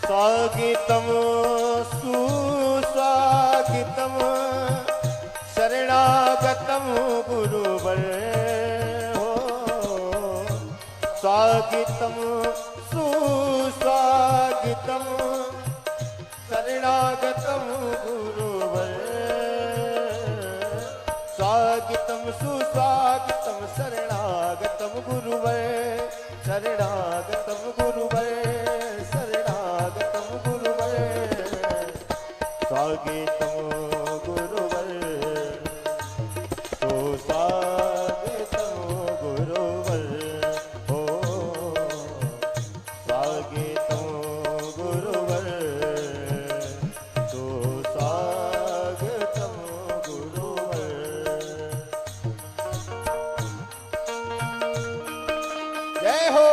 स्वागतम सुस्वागतम शरणागतम गुरुवर हो। स्वागतम सुस्वागतम शरणागतम गुरुवर। स्वागतम सुस्वागतम शरणागतम गुरुवर। शरणागतम गुरुवर। शरणागतम गुरुवर। स्वागतम गुरुवर। सुस्वागतम गुरुवर हो। स्वागतम गुरुवर। सुस्वागतम गुरुवर। जय हो।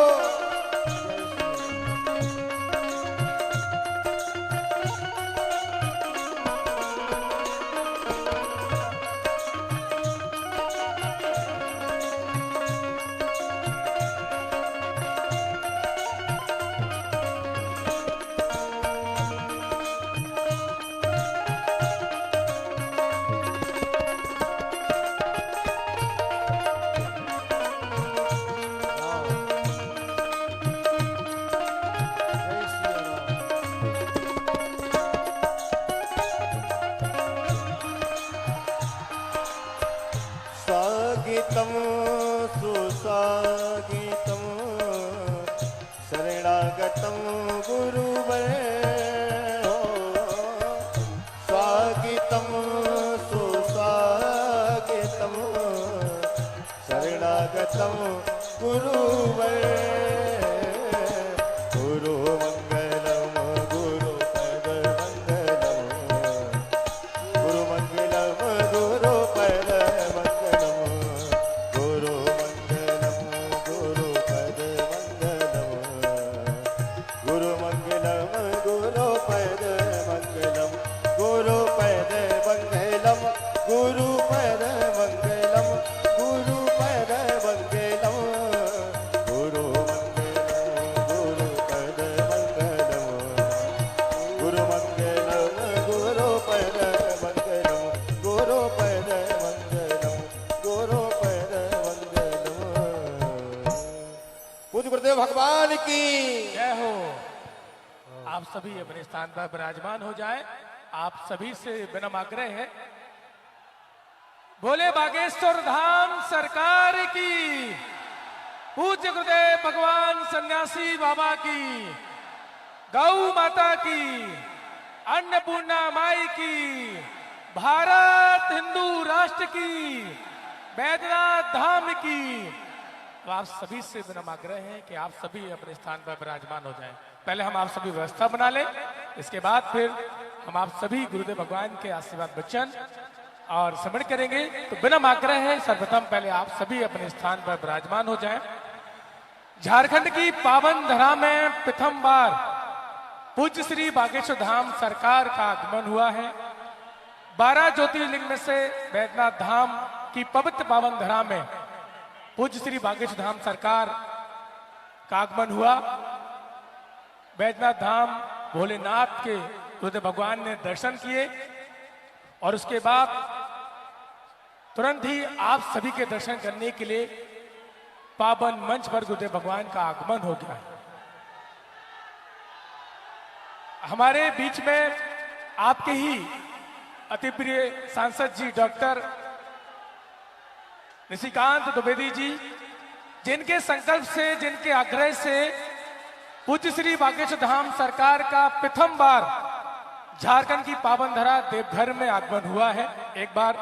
स्वागतम सुस्वागतम शरणागतम गुरुवर हो। स्वागतम सुस्वागतम शरणागतम गुरुवर। गुरु मंगलम गुरु पद मंगलम। गुरु मंगलम गुरु पद मंगलम। गुरु मंगलम गुरु पद मंगलम। गुरु मंगलम गुरु पद मंगलम। गुरु पद मंगलम गुरु पद मंगलम। गुरु पद मंगलम। गुरु मंगलम गुरु पद मंगलम। गुरु मंगलम गुरु पद मंगलम। गुरु पद मंगलम। गुरु पद मंगलम। पूज्य गुरुदेव भगवान की जय हो। आप सभी अपने स्थान पर विराजमान हो जाएं। आप सभी से विनम्र आग्रह है, बोले बागेश्वर धाम सरकार की, पूज्य गुरुदेव भगवान सन्यासी बाबा की, गौ माता की, अन्नपूर्णा माई की, भारत हिंदू राष्ट्र की, बैद्यनाथ धाम की। तो आप सभी से विनम्र आग्रह है कि आप सभी अपने स्थान पर विराजमान हो जाएं। पहले हम आप सभी व्यवस्था बना लें, इसके बाद फिर हम आप सभी गुरुदेव भगवान के आशीर्वाद वचन और श्रवण करेंगे। तो विनम्र आग्रह है, सर्वप्रथम पहले आप सभी अपने स्थान पर विराजमान हो जाएं। झारखंड की पावन धरा में प्रथम बार पूज्य श्री बागेश्वर धाम सरकार का आगमन हुआ है। 12 ज्योतिर्लिंग में से बैद्यनाथ धाम की पवित्र पावन धरा में पूज्य श्री बागेश्वर धाम सरकार का आगमन हुआ। बैद्यनाथ धाम भोलेनाथ के गुरुदेव भगवान ने दर्शन किए और उसके बाद तुरंत ही आप सभी के दर्शन करने के लिए पावन मंच पर गुरुदेव भगवान का आगमन हो गया। हमारे बीच में आपके ही अति प्रिय सांसद जी डॉक्टर निशिकांत द्विवेदी जी, जिनके संकल्प से, जिनके आग्रह से पूज्य श्री बागेश्वर धाम सरकार का प्रथम बार झारखंड की पावन धरा देवघर में आगमन हुआ है। एक बार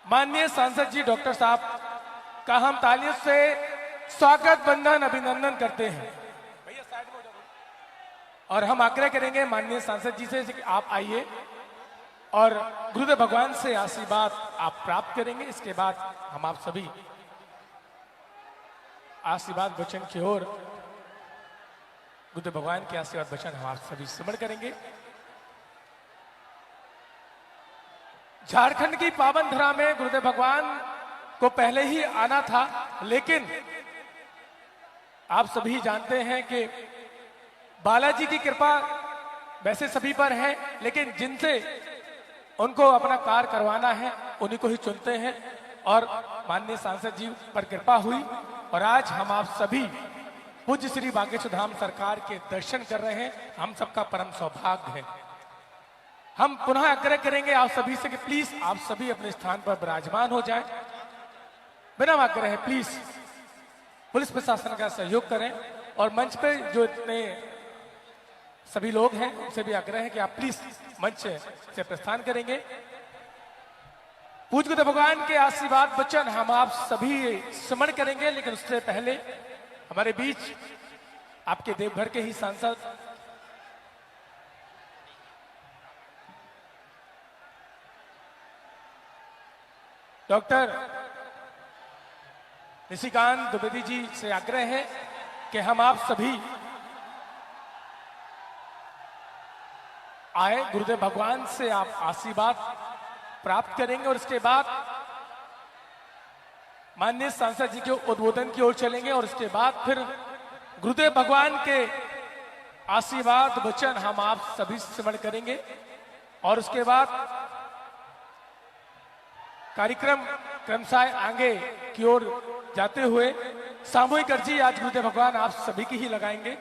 माननीय सांसद जी डॉक्टर साहब का हम तालियों से स्वागत वंदन अभिनंदन करते हैं। भैया साइड में हो जाओ। और हम आग्रह करेंगे माननीय सांसद जी से कि आप आइए और गुरुदेव भगवान से आशीर्वाद आप प्राप्त करेंगे। इसके बाद हम आप सभी आशीर्वाद वचन की ओर, गुरुदेव भगवान के आशीर्वाद वचन हम आप सभी स्मरण करेंगे। झारखंड की पावन धरा में गुरुदेव भगवान को पहले ही आना था, लेकिन आप सभी जानते हैं कि बालाजी की कृपा वैसे सभी पर है, लेकिन जिनसे उनको अपना कार्य करवाना है उन्हीं को ही चुनते हैं। और माननीय सांसद जी पर कृपा हुई और आज हम आप सभी पूज्य श्री बागेश्वर धाम सरकार के दर्शन कर रहे हैं। हम सबका परम सौभाग्य है। हम पुनः आग्रह करेंगे आप सभी से कि प्लीज आप सभी अपने स्थान पर विराजमान हो जाएं। बिना आग्रह है, प्लीज पुलिस प्रशासन का सहयोग करें और मंच पे जो इतने सभी लोग हैं उनसे भी आग्रह है कि आप प्लीज मंच से प्रस्थान करेंगे। पूज्य भगवान के आशीर्वाद वचन हम आप सभी स्मरण करेंगे, लेकिन उससे पहले हमारे बीच आपके देवघर के ही सांसद डॉक्टर निशिकांत द्विवेदी जी से आग्रह है कि हम आप सभी आए, गुरुदेव भगवान से आप आशीर्वाद प्राप्त करेंगे और इसके बाद माननीय सांसद जी के उद्बोधन की ओर चलेंगे और इसके बाद फिर गुरुदेव भगवान के आशीर्वाद वचन हम आप सभी स्मरण करेंगे और उसके बाद कार्यक्रम क्रमशः आगे की ओर जाते हुए सामूहिक अर्जी आज गुरुदेव भगवान आप सभी की ही लगाएंगे।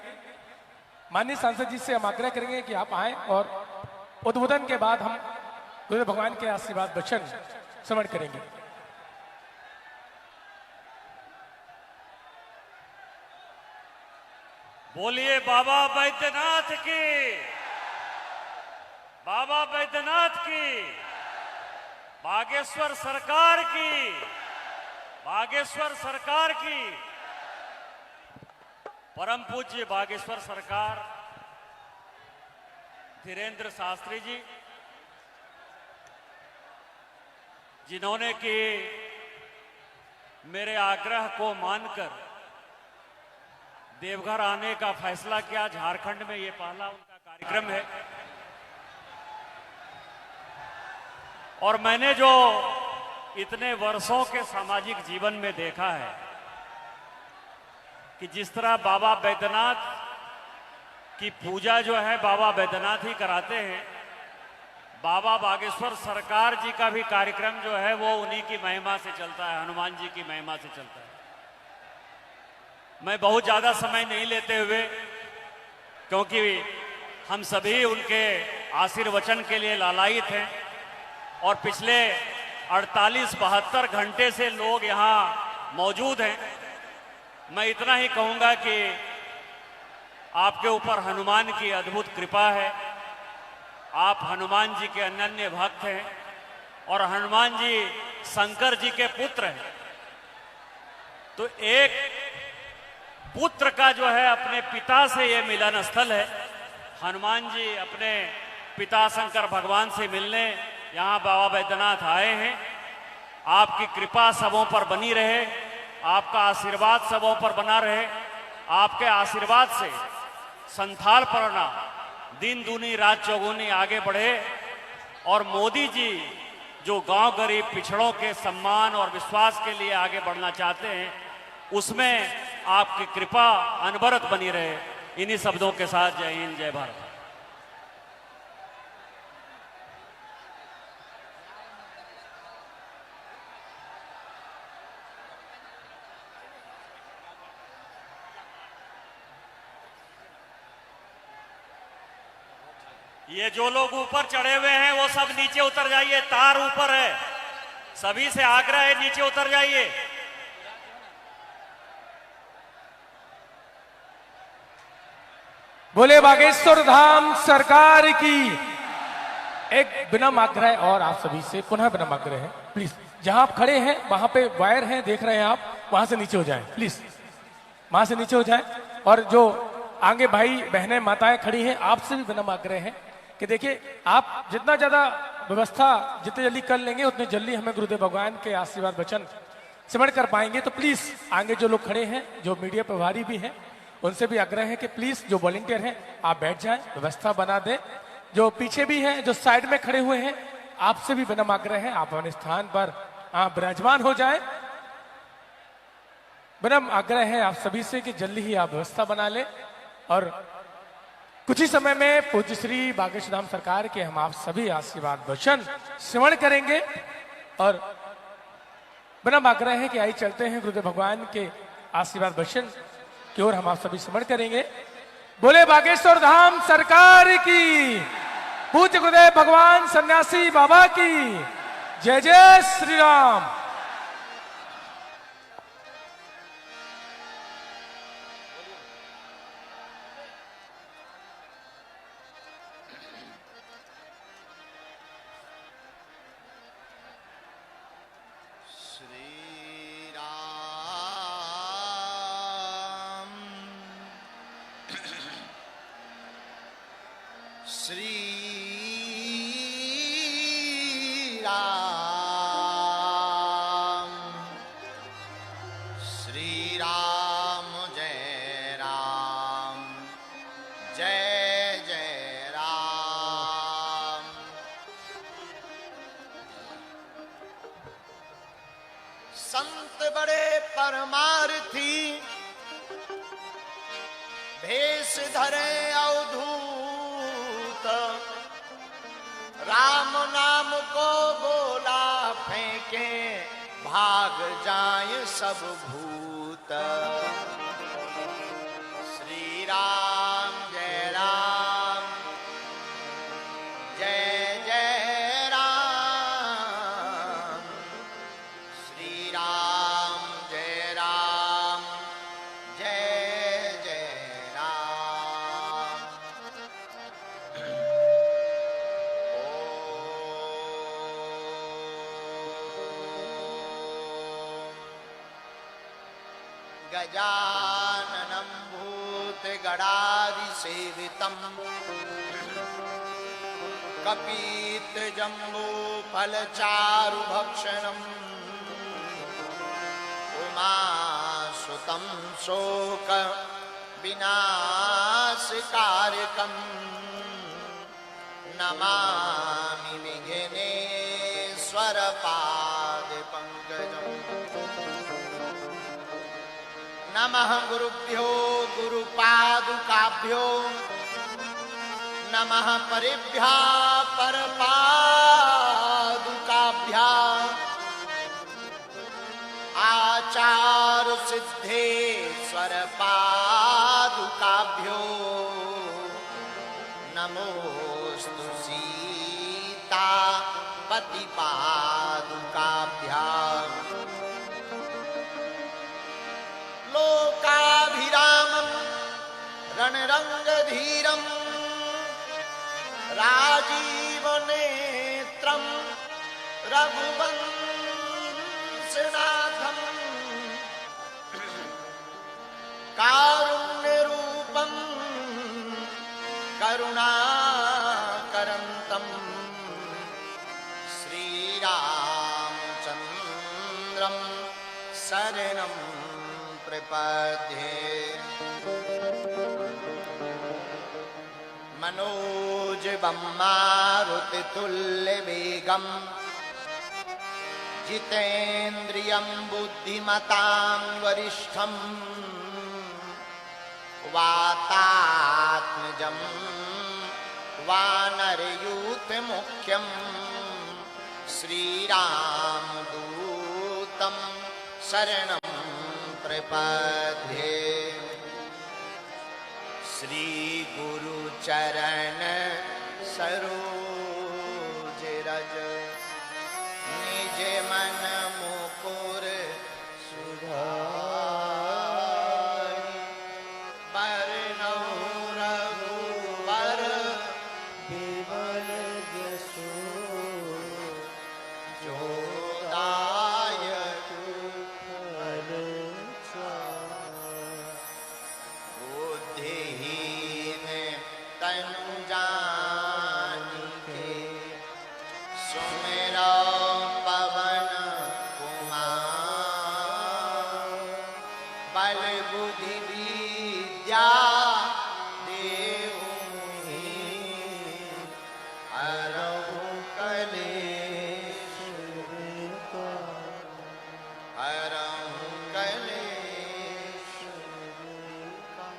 माननीय सांसद जी से हम आग्रह करेंगे कि आप आए और उद्बोधन के बाद हम गुरुदेव भगवान के आशीर्वाद वचन स्मरण करेंगे। बोलिए बाबा बैद्यनाथ की, बाबा बैद्यनाथ की, बागेश्वर सरकार की, बागेश्वर सरकार की। परम पूज्य बागेश्वर सरकार धीरेन्द्र शास्त्री जी, जिन्होंने कि मेरे आग्रह को मानकर देवघर आने का फैसला किया। झारखंड में ये पहला उनका कार्यक्रम है और मैंने जो इतने वर्षों के सामाजिक जीवन में देखा है कि जिस तरह बाबा बैद्यनाथ की पूजा जो है बाबा बैद्यनाथ ही कराते हैं, बाबा बागेश्वर सरकार जी का भी कार्यक्रम जो है वो उन्हीं की महिमा से चलता है, हनुमान जी की महिमा से चलता है। मैं बहुत ज़्यादा समय नहीं लेते हुए, क्योंकि हम सभी उनके आशीर्वचन के लिए लालायित हैं और पिछले 48-72 घंटे से लोग यहाँ मौजूद हैं। मैं इतना ही कहूँगा कि आपके ऊपर हनुमान की अद्भुत कृपा है। आप हनुमान जी के अनन्य भक्त हैं और हनुमान जी शंकर जी के पुत्र हैं। तो एक पुत्र का जो है अपने पिता से ये मिलन स्थल है। हनुमान जी अपने पिता शंकर भगवान से मिलने यहाँ बाबा बैद्यनाथ आए हैं। आपकी कृपा सबों पर बनी रहे, आपका आशीर्वाद सबों पर बना रहे। आपके आशीर्वाद से संथाल परना दिन दूनी रात चौगुनी आगे बढ़े और मोदी जी जो गांव गरीब पिछड़ों के सम्मान और विश्वास के लिए आगे बढ़ना चाहते हैं, उसमें आपकी कृपा अनवरत बनी रहे। इन्हीं शब्दों के साथ जय हिंद, जय भारत। ये जो लोग ऊपर चढ़े हुए हैं वो सब नीचे उतर जाइए, तार ऊपर है। सभी से आग्रह है नीचे उतर जाइए। बोले बागेश्वर धाम सरकार की। एक विनम्र आग्रह और आप सभी से पुनः विनम्र आग्रह है, प्लीज जहां आप खड़े हैं वहां पे वायर हैं, देख रहे हैं आप, वहां से नीचे हो जाएं, प्लीज वहां से नीचे हो जाएं। और जो आगे भाई बहनें माताएं खड़ी हैं, आपसे भी विनम्र आग्रह है कि देखिए आप जितना ज्यादा व्यवस्था जितनी जल्दी कर लेंगे उतनी जल्दी हमें गुरुदेव भगवान के आशीर्वाद वचन सिमरण कर पाएंगे। तो प्लीज आगे जो लोग खड़े हैं, जो मीडिया प्रभारी भी हैं, उनसे भी आग्रह है कि प्लीज जो वॉलंटियर हैं आप बैठ जाएं, व्यवस्था बना दें। जो पीछे भी हैं, जो साइड में खड़े हुए हैं, आपसे भी विनम्र आग्रह है आप अपने स्थान पर आप विराजमान हो जाएं। विनम्र आग्रह है आप सभी से कि जल्दी ही आप व्यवस्था बना लें और कुछ ही समय में पूज्य श्री बागेश्वर धाम सरकार के हम आप सभी आशीर्वाद वचन श्रवण करेंगे और विनम्र आग्रह है कि आई चलते हैं गुरुदेव भगवान के आशीर्वाद वचन की ओर हम आप सभी श्रवण करेंगे। बोले बागेश्वर धाम सरकार की, पूज्य गुरुदेव भगवान सन्यासी बाबा की जय जय श्री राम। संत बड़े परमार्थी भेष धरे अवधूत, राम नाम को बोला फेंके भाग जाए सब भूत। श्री राम जय राम जय जय राम, श्री राम जय राम जय जय राम। गजाननं भूतगणाधिसेवितं कपित्थजम्बूफलचारुभक्षणम् उमासुतं शोक विनाशकारकम् नमामि विघ्नेश्वर पादपङ्कजम्। नमः गुरुभ्यो गुरुपादुकाभ्यो, नमः परिभ्या परपादुकाभ्या। आचार सिद्धेश्वर पादुकाभ्यो नमोस्तु सीता पति पादुकाभ्याम्। लोकाभिरामं रणरंगधीरं राजीवनेत्रं रघुवंशनाथं कारुण्यरूपं करुणाकरन्तं श्रीरामचन्द्रं शरणं प्रपद्ये। मनोजवं मारुतितुल्यवेगं जितेन्द्रियं बुद्धिमतां वरिष्ठं वातात्मजं वानरयूथमुख्यं श्रीरामदूतं शरणं प्रपद्ये। श्री गुरु चरण सरोज रज निज मन मुकुर सुधारि। बरनउँ रघुबर बिमल जसु, जो दायक फल बुद्धिहीन तनु जानिके, सुमिरो पवन कुमार। बल बुद्धि विद्या देहु मोहि, हरहु कलेश विकार। हरहु कलेश विकार।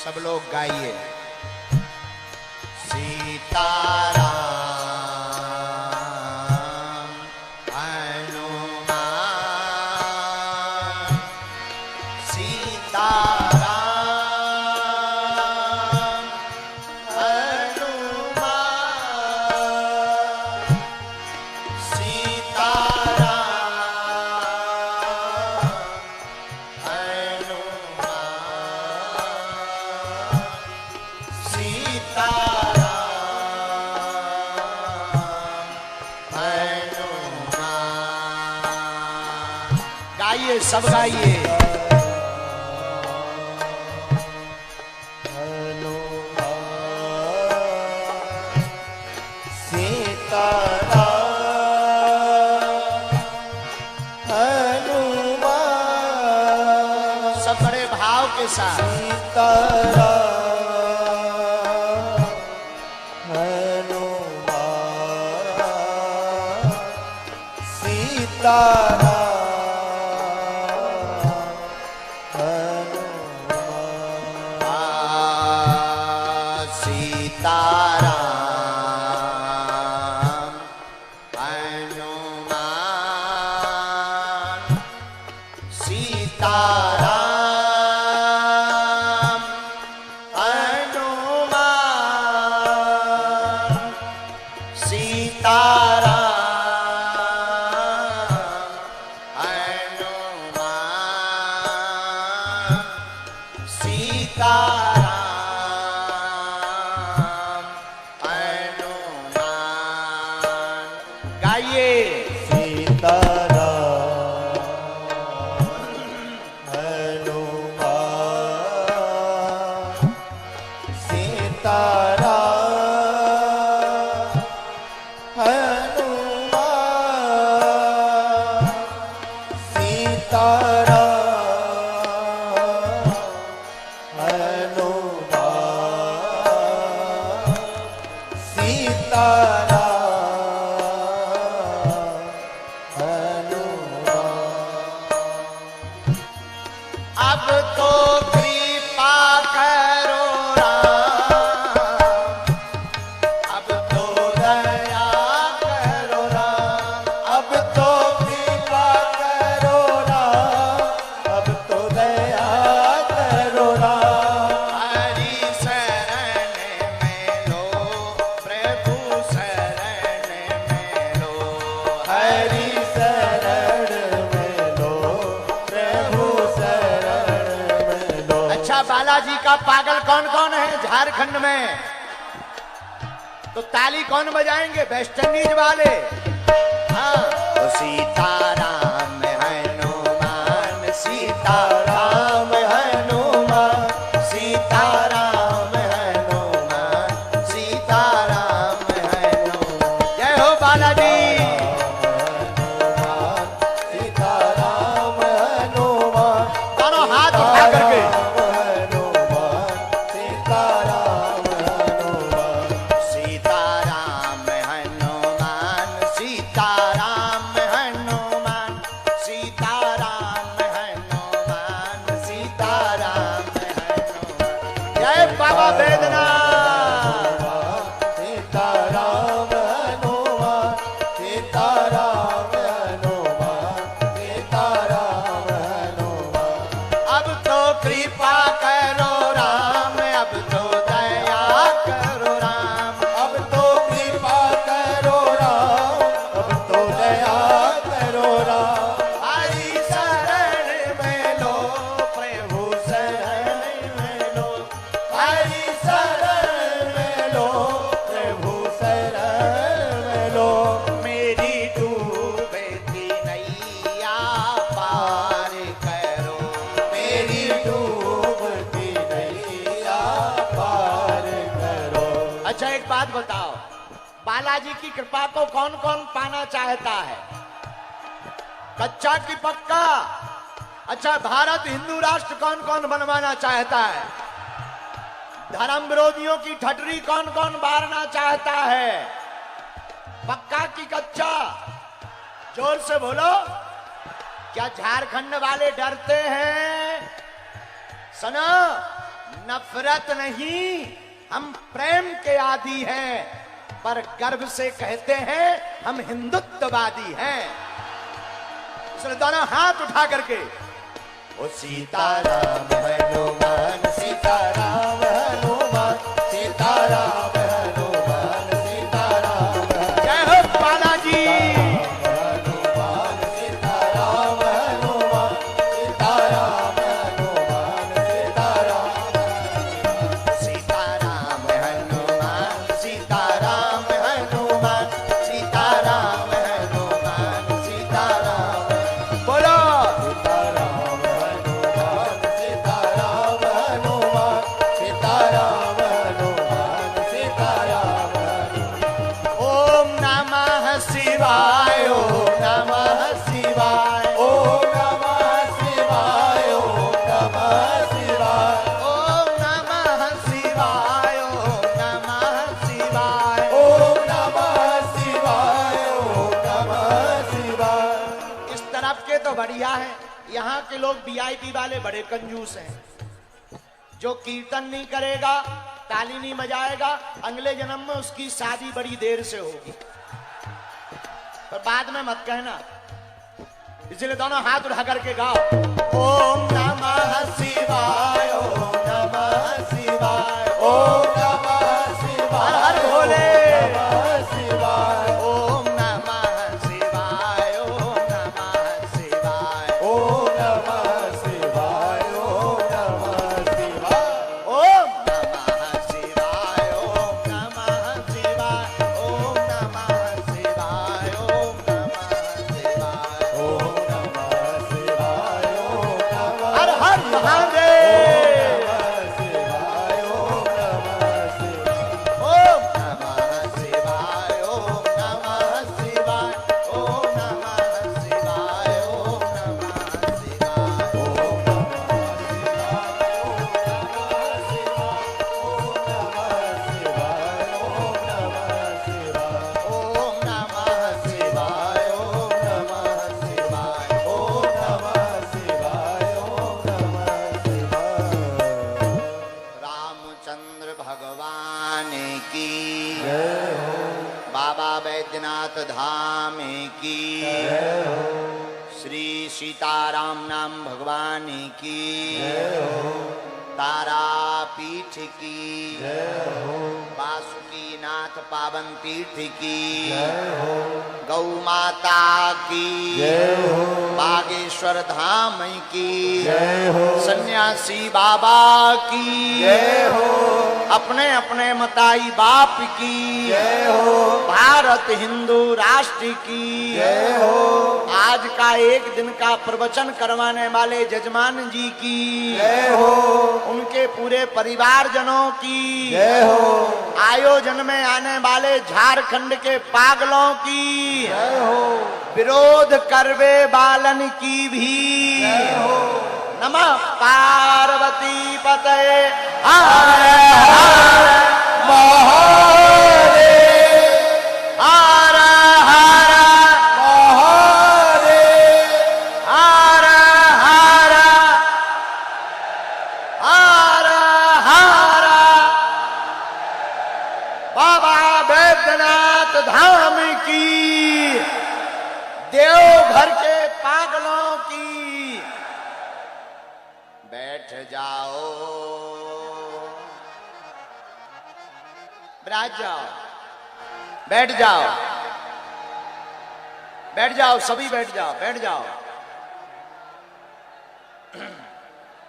सब लोग गाइए। सीताराम हनुमान, सीताराम हनुमान, सीताराम हनुमान, सीताराम हनुमान। गाइए, सब गाइए। सब बड़े भाव के साथ। सीताराम हनुमान, सीताराम हनुमान, सीताराम हनुमान, सीताराम हनुमान। गाइए। अब तो कृपा करो राम, अब तो दया करो राम, अब तो कृपा करो राम, अब तो दया करो राम। हरि शरण में लो, प्रभु शरण में लो, हरि शरण में लो, प्रभु शरण में लो। अच्छा, बालाजी का पागल कौन कौन है झारखंड में? तो ताली कौन बजाएंगे? वेस्ट इंडीज वाले। हाँ, तो सीताराम हनुमान, सीताराम हनुमान, सीताराम हनुमान, सीताराम हनुमान। जय हो बालाजी। सीताराम हनुमान, दोनों हाथ उठा करके। सीताराम हनुमान, सीताराम हनुमान, सीताराम हनुमान, सीताराम हनुमान, सीताराम हनुमान। जय बाबा बैद्यनाथ। सीताराम हनुमान, सीताराम हनुमान, सीताराम हनुमान। अब तो कृपा करो राम, अब तो दया करो राम, अब तो कृपा करो राम, अब तो दया करो राम। हरि शरण में लो, प्रभु शरण में लो, हरि शरण में लो, प्रभु शरण में लो। मेरी डूबती नैया पार करो, मेरी डूबती नैया पार करो। अच्छा, एक बात बताओ, बालाजी की कृपा को कौन कौन पाना चाहता है? कच्चा की पक्का? अच्छा, भारत हिंदू राष्ट्र कौन कौन बनवाना चाहता है? धर्म विरोधियों की ठटरी कौन कौन मारना चाहता है? पक्का की कच्चा? जोर से बोलो। क्या झारखंड वाले डरते हैं? सुनो, नफरत नहीं, हम प्रेम के आदी हैं, पर गर्व से कहते हैं हम हिंदुत्ववादी हैं। इसलिए दोनों हाथ उठा करके ओ सीताराम हनुमान, सीताराम हनुमान, सीताराम हनुमान, सीताराम। जय हो बालाजी। हनुमान, सीताराम हनुमान, सीताराम हनुमान, सीताराम। सीताराम हनुमान, सीताराम हनुमान, सीताराम हनुमान, सीताराम। बोलो सीताराम हनुमान, सीताराम हनुमान, सीताराम हनुमान, सीताराम। ओम नमः शिवाय, ओम नमः शिवाय, ओम नमः शिवाय, ओम नमः शिवाय, ओम नमः शिवाय, ओम नमः शिवाय, ओम नमः शिवाय, ओम नमः शिवाय। इस तरफ के तो बढ़िया है, यहाँ के लोग वीआईपी वाले बड़े कंजूस हैं। जो कीर्तन नहीं करेगा, ताली नहीं बजाएगा, अगले जन्म में उसकी शादी बड़ी देर से होगी, पर बाद में मत कहना। इसलिए दोनों हाथ उठा करके गाओ ओम नमः शिवाय, ओम नमः शिवाय, ओम नमः शिवाय, हर हर भोले नमः शिवाय, ओम नमः शिवाय, ओम नमः शिवाय, ओम नमः शिवाय, ओम नमः शिवाय, ओम नमः शिवाय, ओम नमः शिवाय, ओम नमः शिवाय, ओम नमः शिवाय, ओम नमः शिवाय, ओम नमः। हर हर महादेव। ओम नमः शिवाय, ओम नमः शिवाय, ओम नमः शिवाय, ओम नमः शिवाय, ओम नमः शिवाय, ओम नमः शिवाय, ओम नमः शिवाय, ओम नमः शिवाय, ओम नमः शिवाय। रामचंद्र भगवान की जय हो, बाबा बैद्यनाथ धाम की जय हो, श्री सीताराम नाम भगवान की जय हो, तारापीठ की जय हो, वासुकी नाथ पावन तीर्थ की जय हो, गौ माता की जय हो, बागेश्वर धाम की जय हो, सन्यासी बाबा की जय हो, अपने अपने मताई बाप की जय हो, भारत हिंदू राष्ट्र की जय हो, आज का एक दिन का प्रवचन करवाने वाले जजमान जी की जय हो, उनके पूरे परिवार जनों की जय हो, आयोजन में आने वाले झारखंड के पागलों की जय हो, विरोध करवे बालन की भी जय हो। नमः पार्वती पतये हर हर महादेव, हर हर महादेव, हर हर हर हर बाबा बैद्यनाथ धाम की, देवघर के पागलों की। बैठ जाओ, बैठ जाओ, बैठ जाओ, बैठ जाओ, सभी बैठ जाओ, बैठ जाओ।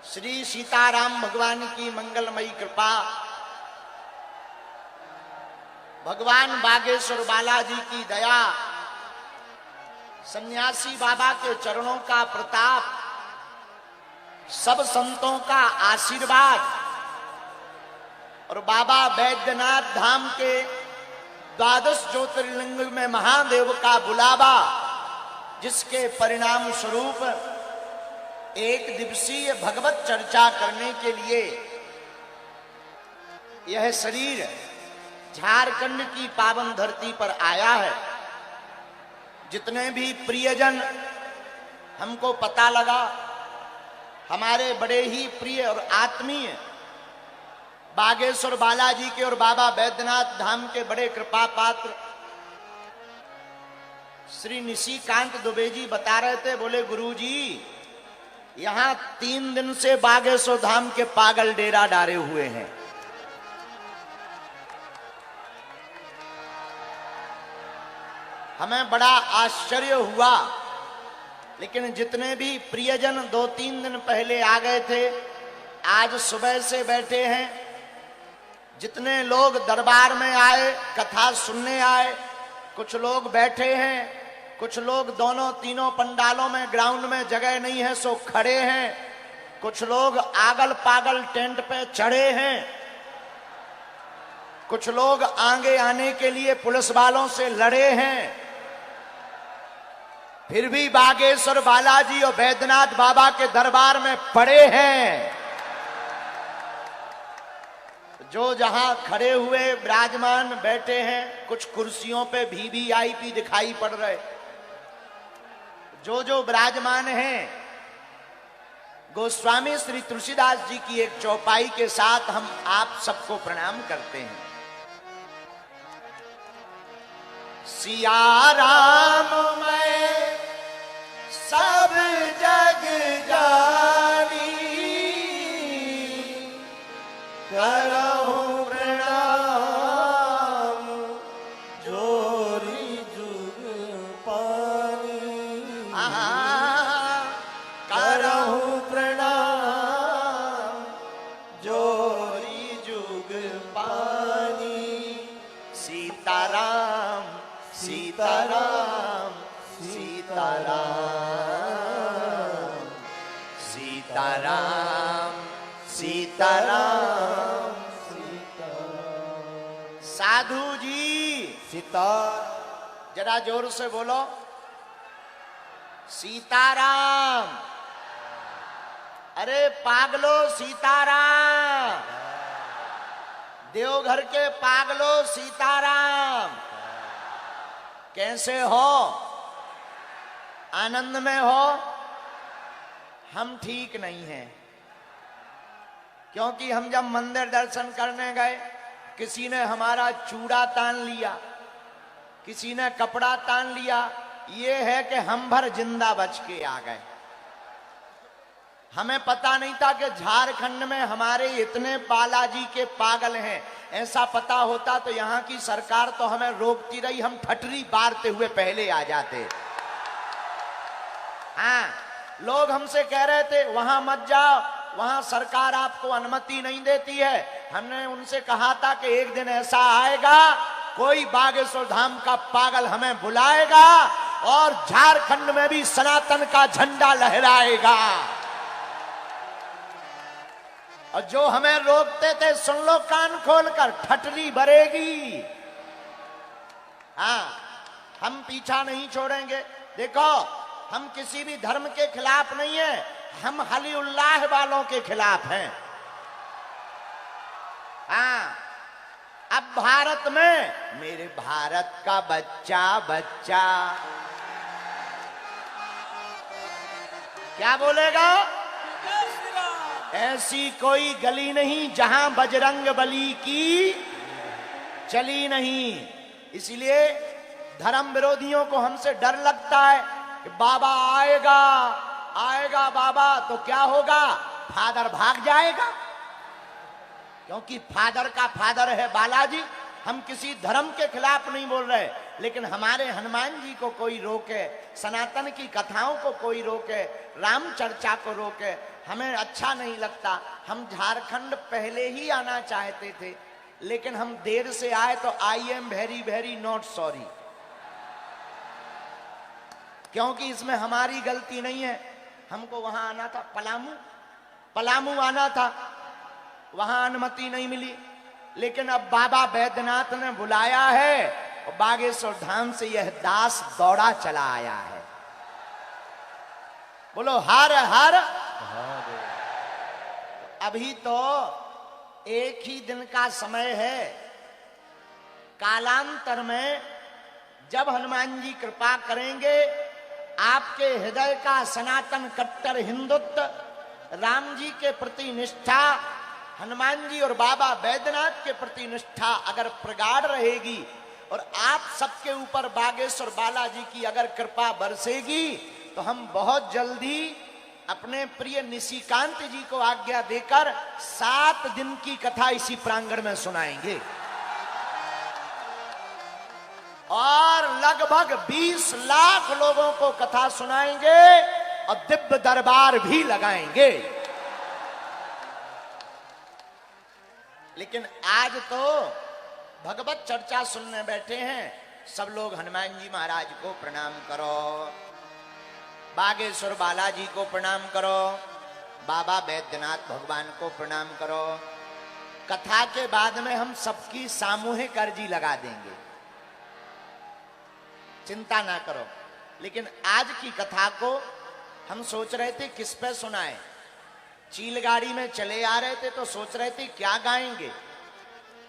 श्री सीताराम भगवान की मंगलमयी कृपा, भगवान बागेश्वर बालाजी की दया, सन्यासी बाबा के चरणों का प्रताप, सब संतों का आशीर्वाद और बाबा बैद्यनाथ धाम के 12 ज्योतिर्लिंग में महादेव का बुलावा, जिसके परिणाम स्वरूप एक दिवसीय भगवत चर्चा करने के लिए यह शरीर झारखंड की पावन धरती पर आया है। जितने भी प्रियजन हमको पता लगा, हमारे बड़े ही प्रिय और आत्मीय बागेश्वर बालाजी के और बाबा बैद्यनाथ धाम के बड़े कृपा पात्र श्री निशिकांत दुबे जी बता रहे थे, बोले गुरुजी यहां 3 दिन से बागेश्वर धाम के पागल डेरा डारे हुए हैं। हमें बड़ा आश्चर्य हुआ, लेकिन जितने भी प्रियजन 2-3 दिन पहले आ गए थे आज सुबह से बैठे हैं। जितने लोग दरबार में आए, कथा सुनने आए, कुछ लोग बैठे हैं, कुछ लोग दोनों तीनों पंडालों में ग्राउंड में जगह नहीं है सो खड़े हैं, कुछ लोग आगल पागल टेंट पे चढ़े हैं, कुछ लोग आगे आने के लिए पुलिस वालों से लड़े हैं। फिर भी बागेश्वर बालाजी और बैद्यनाथ बाबा के दरबार में पड़े हैं। जो जहां खड़े हुए विराजमान बैठे हैं, कुछ कुर्सियों पे वीवीआईपी दिखाई पड़ रहे। जो विराजमान हैं, गोस्वामी श्री तुलसीदास जी की एक चौपाई के साथ हम आप सबको प्रणाम करते हैं। सिया राम मैं सब जग जानी, करहूं प्रणाम जोरी जुग पानी। करहूं प्रणाम जोरी जुग पानी। सीताराम सीताराम सीताराम सीताराम सीताराम सीताराम। साधु जी सीता, जरा जोर से बोलो सीताराम। अरे पागलो सीताराम, देवघर के पागलो सीताराम। कैसे हो? आनंद में हो? हम ठीक नहीं हैं, क्योंकि हम जब मंदिर दर्शन करने गए किसी ने हमारा चूड़ा तान लिया, किसी ने कपड़ा तान लिया। ये है कि हम भर जिंदा बच के आ गए। हमें पता नहीं था कि झारखंड में हमारे इतने बालाजी के पागल हैं। ऐसा पता होता तो यहाँ की सरकार तो हमें रोकती रही, हम ठटरी बारते हुए पहले आ जाते। हाँ, लोग हमसे कह रहे थे वहां मत जाओ, वहां सरकार आपको अनुमति नहीं देती है। हमने उनसे कहा था कि एक दिन ऐसा आएगा, कोई बागेश्वर धाम का पागल हमें बुलाएगा और झारखंड में भी सनातन का झंडा लहराएगा। और जो हमें रोकते थे, सुन लो कान खोलकर, ठटरी भरेगी। हाँ, हम पीछा नहीं छोड़ेंगे। देखो, हम किसी भी धर्म के खिलाफ नहीं है, हम हलीउल्लाह वालों के खिलाफ हैं। हाँ, अब भारत में मेरे भारत का बच्चा बच्चा क्या बोलेगा? ऐसी कोई गली नहीं जहां बजरंग बली की चली नहीं। इसलिए धर्म विरोधियों को हमसे डर लगता है कि बाबा आएगा आएगा बाबा तो क्या होगा, फादर भाग जाएगा, क्योंकि फादर का फादर है बालाजी। हम किसी धर्म के खिलाफ नहीं बोल रहे, लेकिन हमारे हनुमान जी को कोई रोके, सनातन की कथाओं को कोई रोके, राम चर्चा को रोके, हमें अच्छा नहीं लगता। हम झारखंड पहले ही आना चाहते थे, लेकिन हम देर से आए तो I am very very not sorry, क्योंकि इसमें हमारी गलती नहीं है। हमको वहां आना था, पलामू आना था, वहां अनुमति नहीं मिली। लेकिन अब बाबा बैद्यनाथ ने बुलाया है और बागेश्वर धाम से यह दास दौड़ा चला आया है। बोलो हर हर। अभी तो एक ही दिन का समय है, कालांतर में जब हनुमान जी कृपा करेंगे, आपके हृदय का सनातन कट्टर हिंदुत्व, राम जी के प्रति निष्ठा हनुमान जी और बाबा बैद्यनाथ के प्रति निष्ठा अगर प्रगाढ़ रहेगी और आप सबके ऊपर बागेश्वर बालाजी की अगर कृपा बरसेगी तो हम बहुत जल्दी अपने प्रिय निशिकांत जी को आज्ञा देकर 7 दिन की कथा इसी प्रांगण में सुनाएंगे और लगभग 20 लाख लोगों को कथा सुनाएंगे और दिव्य दरबार भी लगाएंगे। लेकिन आज तो भगवत चर्चा सुनने बैठे हैं, सब लोग हनुमान जी महाराज को प्रणाम करो, बागेश्वर बालाजी को प्रणाम करो, बाबा बैद्यनाथ भगवान को प्रणाम करो। कथा के बाद में हम सबकी सामूहिक अर्जी लगा देंगे, चिंता ना करो। लेकिन आज की कथा को हम सोच रहे थे किस पे सुनाएं। चील गाड़ी में चले आ रहे थे तो सोच रहे थे क्या गाएंगे,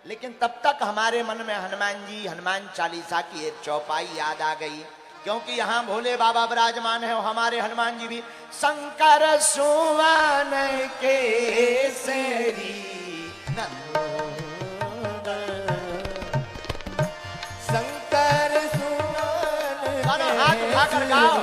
लेकिन तब तक हमारे मन में हनुमान जी हनुमान चालीसा की एक चौपाई याद आ गई, क्योंकि यहाँ भोले बाबा विराजमान है और हमारे हनुमान जी भी शंकर सुवन केसरी शंकर सुमन हाथ उठाकर गाओ।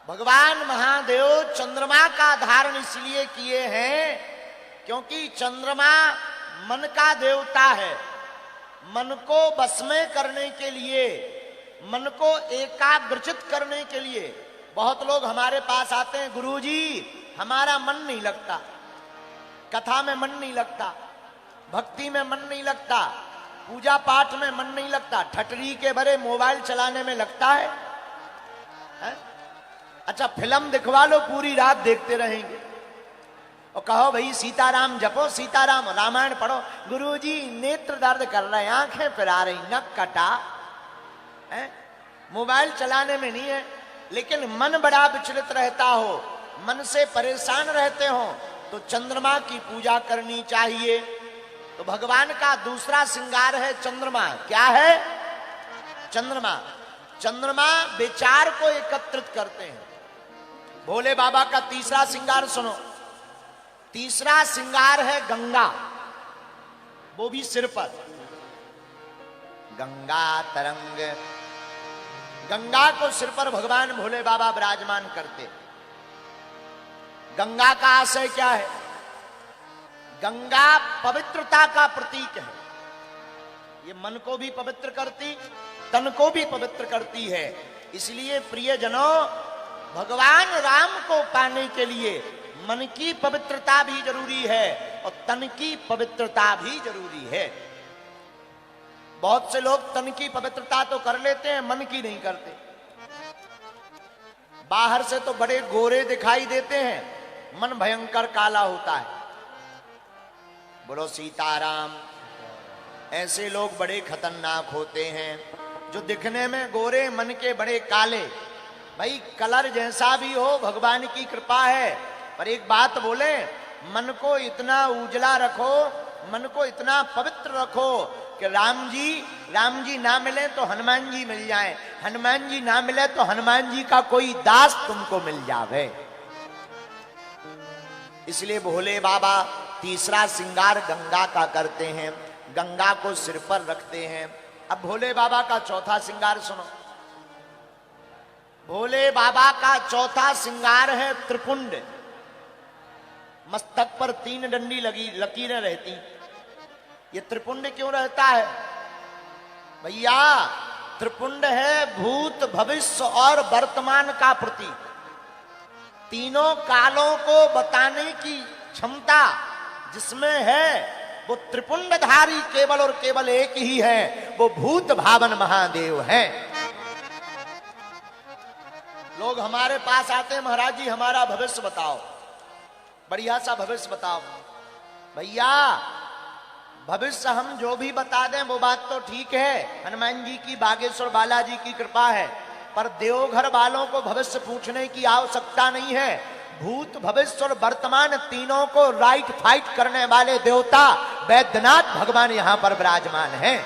भगवान महादेव चंद्रमा का धारण इसलिए किए हैं क्योंकि चंद्रमा मन का देवता है। मन को बस में करने के लिए, मन को एकाग्रचित करने के लिए बहुत लोग हमारे पास आते हैं, गुरुजी हमारा मन नहीं लगता, कथा में मन नहीं लगता, भक्ति में मन नहीं लगता, पूजा पाठ में मन नहीं लगता, ठटरी के भरे मोबाइल चलाने में लगता है? अच्छा फिल्म दिखवा लो, पूरी रात देखते रहेंगे और कहो भाई सीताराम जपो, सीताराम, रामायण पढ़ो। गुरुजी नेत्र दर्द कर रहे हैं, आंखें फिरा रही, नक कटा है, मोबाइल चलाने में नहीं है, लेकिन मन बड़ा विचलित रहता हो, मन से परेशान रहते हो, तो चंद्रमा की पूजा करनी चाहिए। तो भगवान का दूसरा श्रृंगार है चंद्रमा। क्या है? चंद्रमा। चंद्रमा विचार को एकत्रित करते हैं। भोले बाबा का तीसरा श्रृंगार सुनो। तीसरा श्रृंगार है गंगा, वो भी सिर पर। गंगा तरंग, गंगा को सिर पर भगवान भोले बाबा विराजमान करते। गंगा का आशय क्या है? गंगा पवित्रता का प्रतीक है। ये मन को भी पवित्र करती, तन को भी पवित्र करती है। इसलिए प्रियजनों, भगवान राम को पाने के लिए मन की पवित्रता भी जरूरी है और तन की पवित्रता भी जरूरी है। बहुत से लोग तन की पवित्रता तो कर लेते हैं, मन की नहीं करते। बाहर से तो बड़े गोरे दिखाई देते हैं, मन भयंकर काला होता है। बोलो सीताराम। ऐसे लोग बड़े खतरनाक होते हैं जो दिखने में गोरे, मन के बड़े काले। भाई कलर जैसा भी हो, भगवान की कृपा है, पर एक बात बोले, मन को इतना उजला रखो, मन को इतना पवित्र रखो कि राम जी ना मिले तो हनुमान जी मिल जाए, हनुमान जी ना मिले तो हनुमान जी का कोई दास तुमको मिल जावे। इसलिए भोले बाबा तीसरा श्रृंगार गंगा का करते हैं, गंगा को सिर पर रखते हैं। अब भोले बाबा का चौथा श्रृंगार सुनो। भोले बाबा का चौथा श्रृंगार है त्रिपुंड। मस्तक पर 3 डंडी लगी, लकीरें रहती। ये त्रिपुंड क्यों रहता है भैया? त्रिपुंड है भूत, भविष्य और वर्तमान का प्रतीक। तीनों कालों को बताने की क्षमता जिसमें है, वो त्रिपुंडधारी केवल और केवल एक ही है, वो भूत भावन महादेव है। लोग हमारे पास आते हैं, महाराज जी हमारा भविष्य बताओ, बढ़िया सा भविष्य बताओ। भैया भविष्य हम जो भी बता दें वो बात तो ठीक है, हनुमान जी की, बागेश्वर बालाजी की कृपा है, पर देवघर वालों को भविष्य पूछने की आवश्यकता नहीं है। भूत, भविष्य और वर्तमान तीनों को राइट फाइट करने वाले देवता वैद्यनाथ भगवान यहां पर विराजमान हैं।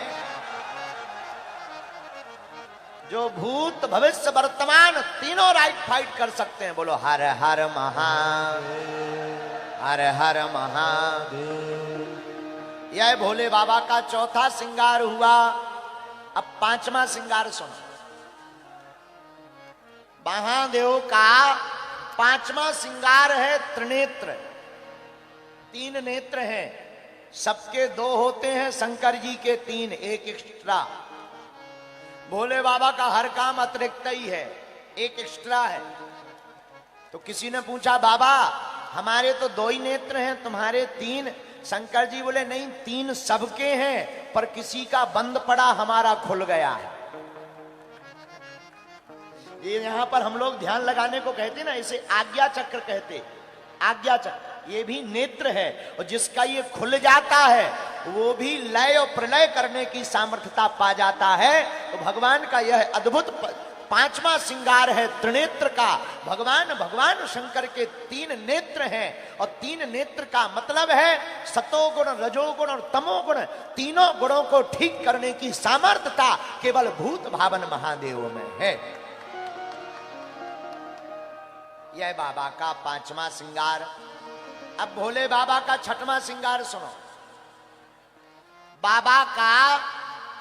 जो भूत, भविष्य, वर्तमान तीनों राइट फाइट कर सकते हैं। बोलो हर हर महादेव, हर हर महादेव। यह भोले बाबा का चौथा श्रृंगार हुआ। अब पांचवा श्रृंगार सुनो। महादेव का पांचवा श्रृंगार है त्रिनेत्र। 3 नेत्र हैं, सबके 2 होते हैं, शंकर जी के 3, एक एक्स्ट्रा। भोले बाबा का हर काम अतिरिक्त ही है, एक एक्स्ट्रा है। तो किसी ने पूछा बाबा हमारे तो 2 ही नेत्र हैं, तुम्हारे 3। शंकर जी बोले नहीं, 3 सबके हैं, पर किसी का बंद पड़ा, हमारा खुल गया है। ये यहां पर हम लोग ध्यान लगाने को कहते ना, इसे आज्ञा चक्र कहते। आज्ञा चक्र ये भी नेत्र है, और जिसका ये खुल जाता है वो भी लय और प्रलय करने की सामर्थ्यता पा जाता है। तो भगवान का यह अद्भुत पांचवा श्रृंगार है त्रिनेत्र का। भगवान शंकर के 3 नेत्र हैं, और 3 नेत्र का मतलब है सतोगुण, रजोगुण और तमोगुण, तीनों गुणों को ठीक करने की सामर्थ्यता केवल भूत भावन महादेव में है। यह बाबा का 5वां श्रृंगार। अब भोले बाबा का 6वां श्रृंगार सुनो। बाबा का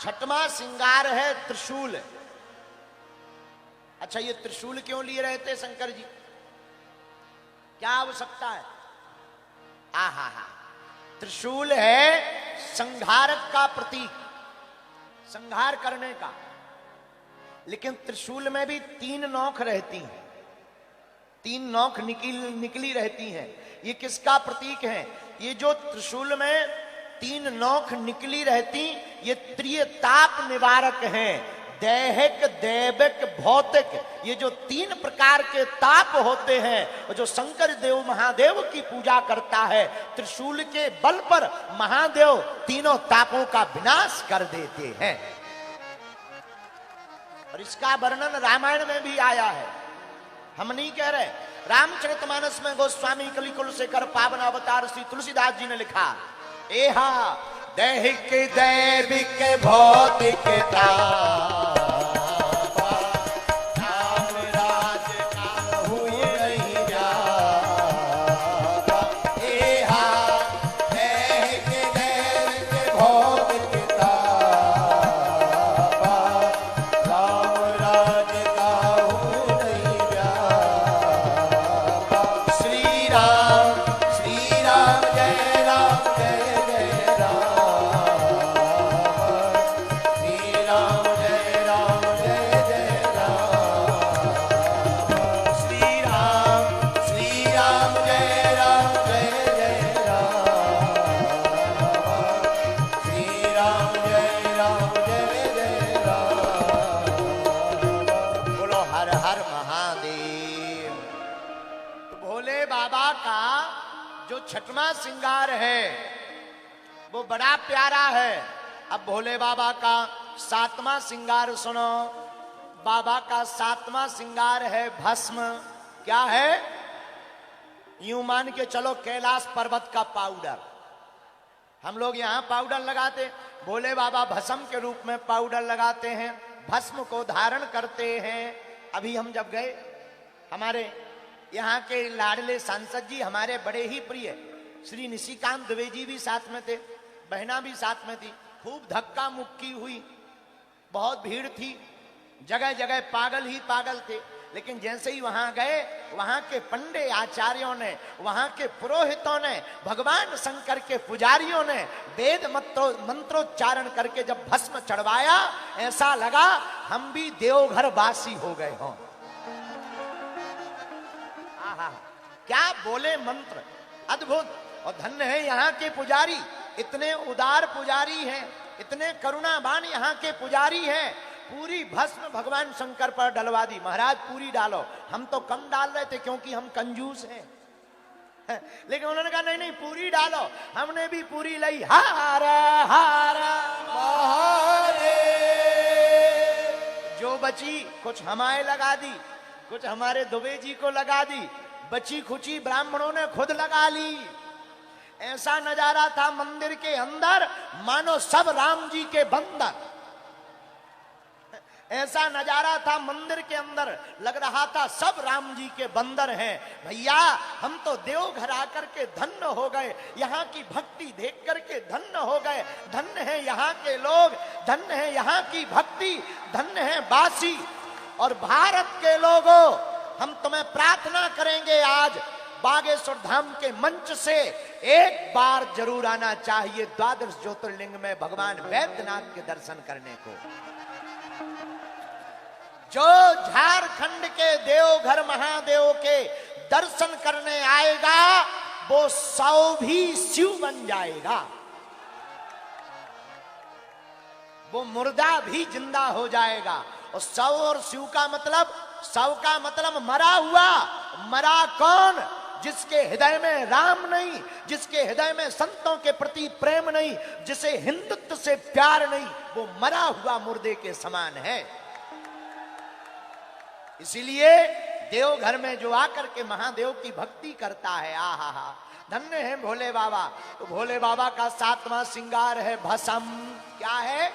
6वां श्रृंगार है त्रिशूल। अच्छा, ये त्रिशूल क्यों लिए रहते शंकर जी? क्या आवश्यकता है? आहा हा, त्रिशूल है संहारक का प्रतीक, संहार करने का। लेकिन त्रिशूल में भी 3 नोक रहती हैं, 3 नोक निकली रहती हैं। ये किसका प्रतीक है? ये जो त्रिशूल में 3 नोक निकली रहती, ये त्रिताप निवारक हैं। दैहिक, दैविक, भौतिक, ये जो 3 प्रकार के ताप होते हैं, और जो शंकर देव महादेव की पूजा करता है, त्रिशूल के बल पर महादेव तीनों तापों का विनाश कर देते हैं। और इसका वर्णन रामायण में भी आया है, हम नहीं कह रहे। रामचरितमानस में गोस्वामी कलिकुल शेखर पावन अवतार श्री तुलसीदास जी ने लिखा, एहा दैहिक, दैविक, भौतिक ताप, राम राज का हुई नहीं जाता। एहा दैहिक, दैविक, भौतिक ताप, राम राज का हुई नहीं जाता। श्री राम जय राम जय जय राम, श्री राम जय जय राम, श्री राम जय जय राम, श्री राम जय जय राम। बोलो हर हर महादेव। तो भोले बाबा का जो छठवां श्रृंगार है वो बड़ा प्यारा है। अब भोले बाबा का 7वां श्रृंगार सुनो। बाबा का 7वां श्रृंगार है भस्म। क्या है? यूं मान के चलो कैलाश पर्वत का पाउडर। हम लोग यहाँ पाउडर लगाते, भोले बाबा भस्म के रूप में पाउडर लगाते हैं, भस्म को धारण करते हैं। अभी हम जब गए, हमारे यहाँ के लाडले सांसद जी, हमारे बड़े ही प्रिय श्री निशिकांत द्विवेदी भी साथ में थे, बहना भी साथ में थी। खूब धक्का मुक्की हुई, बहुत भीड़ थी, जगह जगह पागल ही पागल थे। लेकिन जैसे ही वहां गए, वहां के पंडे आचार्यों ने, वहां के पुरोहितों ने, भगवान शंकर के पुजारियों ने वेद मंत्रोच्चारण करके जब भस्म चढ़वाया, ऐसा लगा हम भी देवघर वासी हो गए हों। क्या बोले मंत्र, अद्भुत। और धन्य है यहाँ के पुजारी, इतने उदार पुजारी हैं, इतने करुणावान यहाँ के पुजारी हैं। पूरी भस्म भगवान शंकर पर डलवा दी। महाराज पूरी डालो। हम तो कम डाल रहे थे क्योंकि हम कंजूस हैं, लेकिन उन्होंने कहा नहीं नहीं पूरी डालो। हमने भी पूरी लाई। हारा हारा हारे। जो बची कुछ हमारे लगा दी, कुछ हमारे दुबे जी को लगा दी, बची खुची ब्राह्मणों ने खुद लगा ली। ऐसा नजारा था मंदिर के अंदर मानो सब राम जी के बंदर। ऐसा नजारा था मंदिर के अंदर, लग रहा था सब राम जी के बंदर हैं। भैया हम तो देवघर आकर के धन्य हो गए, यहाँ की भक्ति देख करके धन्य हो गए। धन्य है यहाँ के लोग, धन्य है यहाँ की भक्ति, धन्य है बासी। और भारत के लोगों, हम तुम्हें प्रार्थना करेंगे आज बागेश्वर धाम के मंच से एक बार जरूर आना चाहिए द्वादश ज्योतिर्लिंग में भगवान वैद्यनाथ के दर्शन करने को। जो झारखंड के देवघर महादेव के दर्शन करने आएगा वो 100 भी शिव बन जाएगा, वो मुर्दा भी जिंदा हो जाएगा। और 100 और शिव का मतलब, 100 का मतलब मरा हुआ। मरा कौन? जिसके हृदय में राम नहीं, जिसके हृदय में संतों के प्रति प्रेम नहीं, जिसे हिंदुत्व से प्यार नहीं, वो मरा हुआ मुर्दे के समान है। इसीलिए देवघर में जो आकर के महादेव की भक्ति करता है, आहा हा, धन्य है भोले बाबा। तो भोले बाबा का 7वां श्रृंगार है भस्म। क्या है?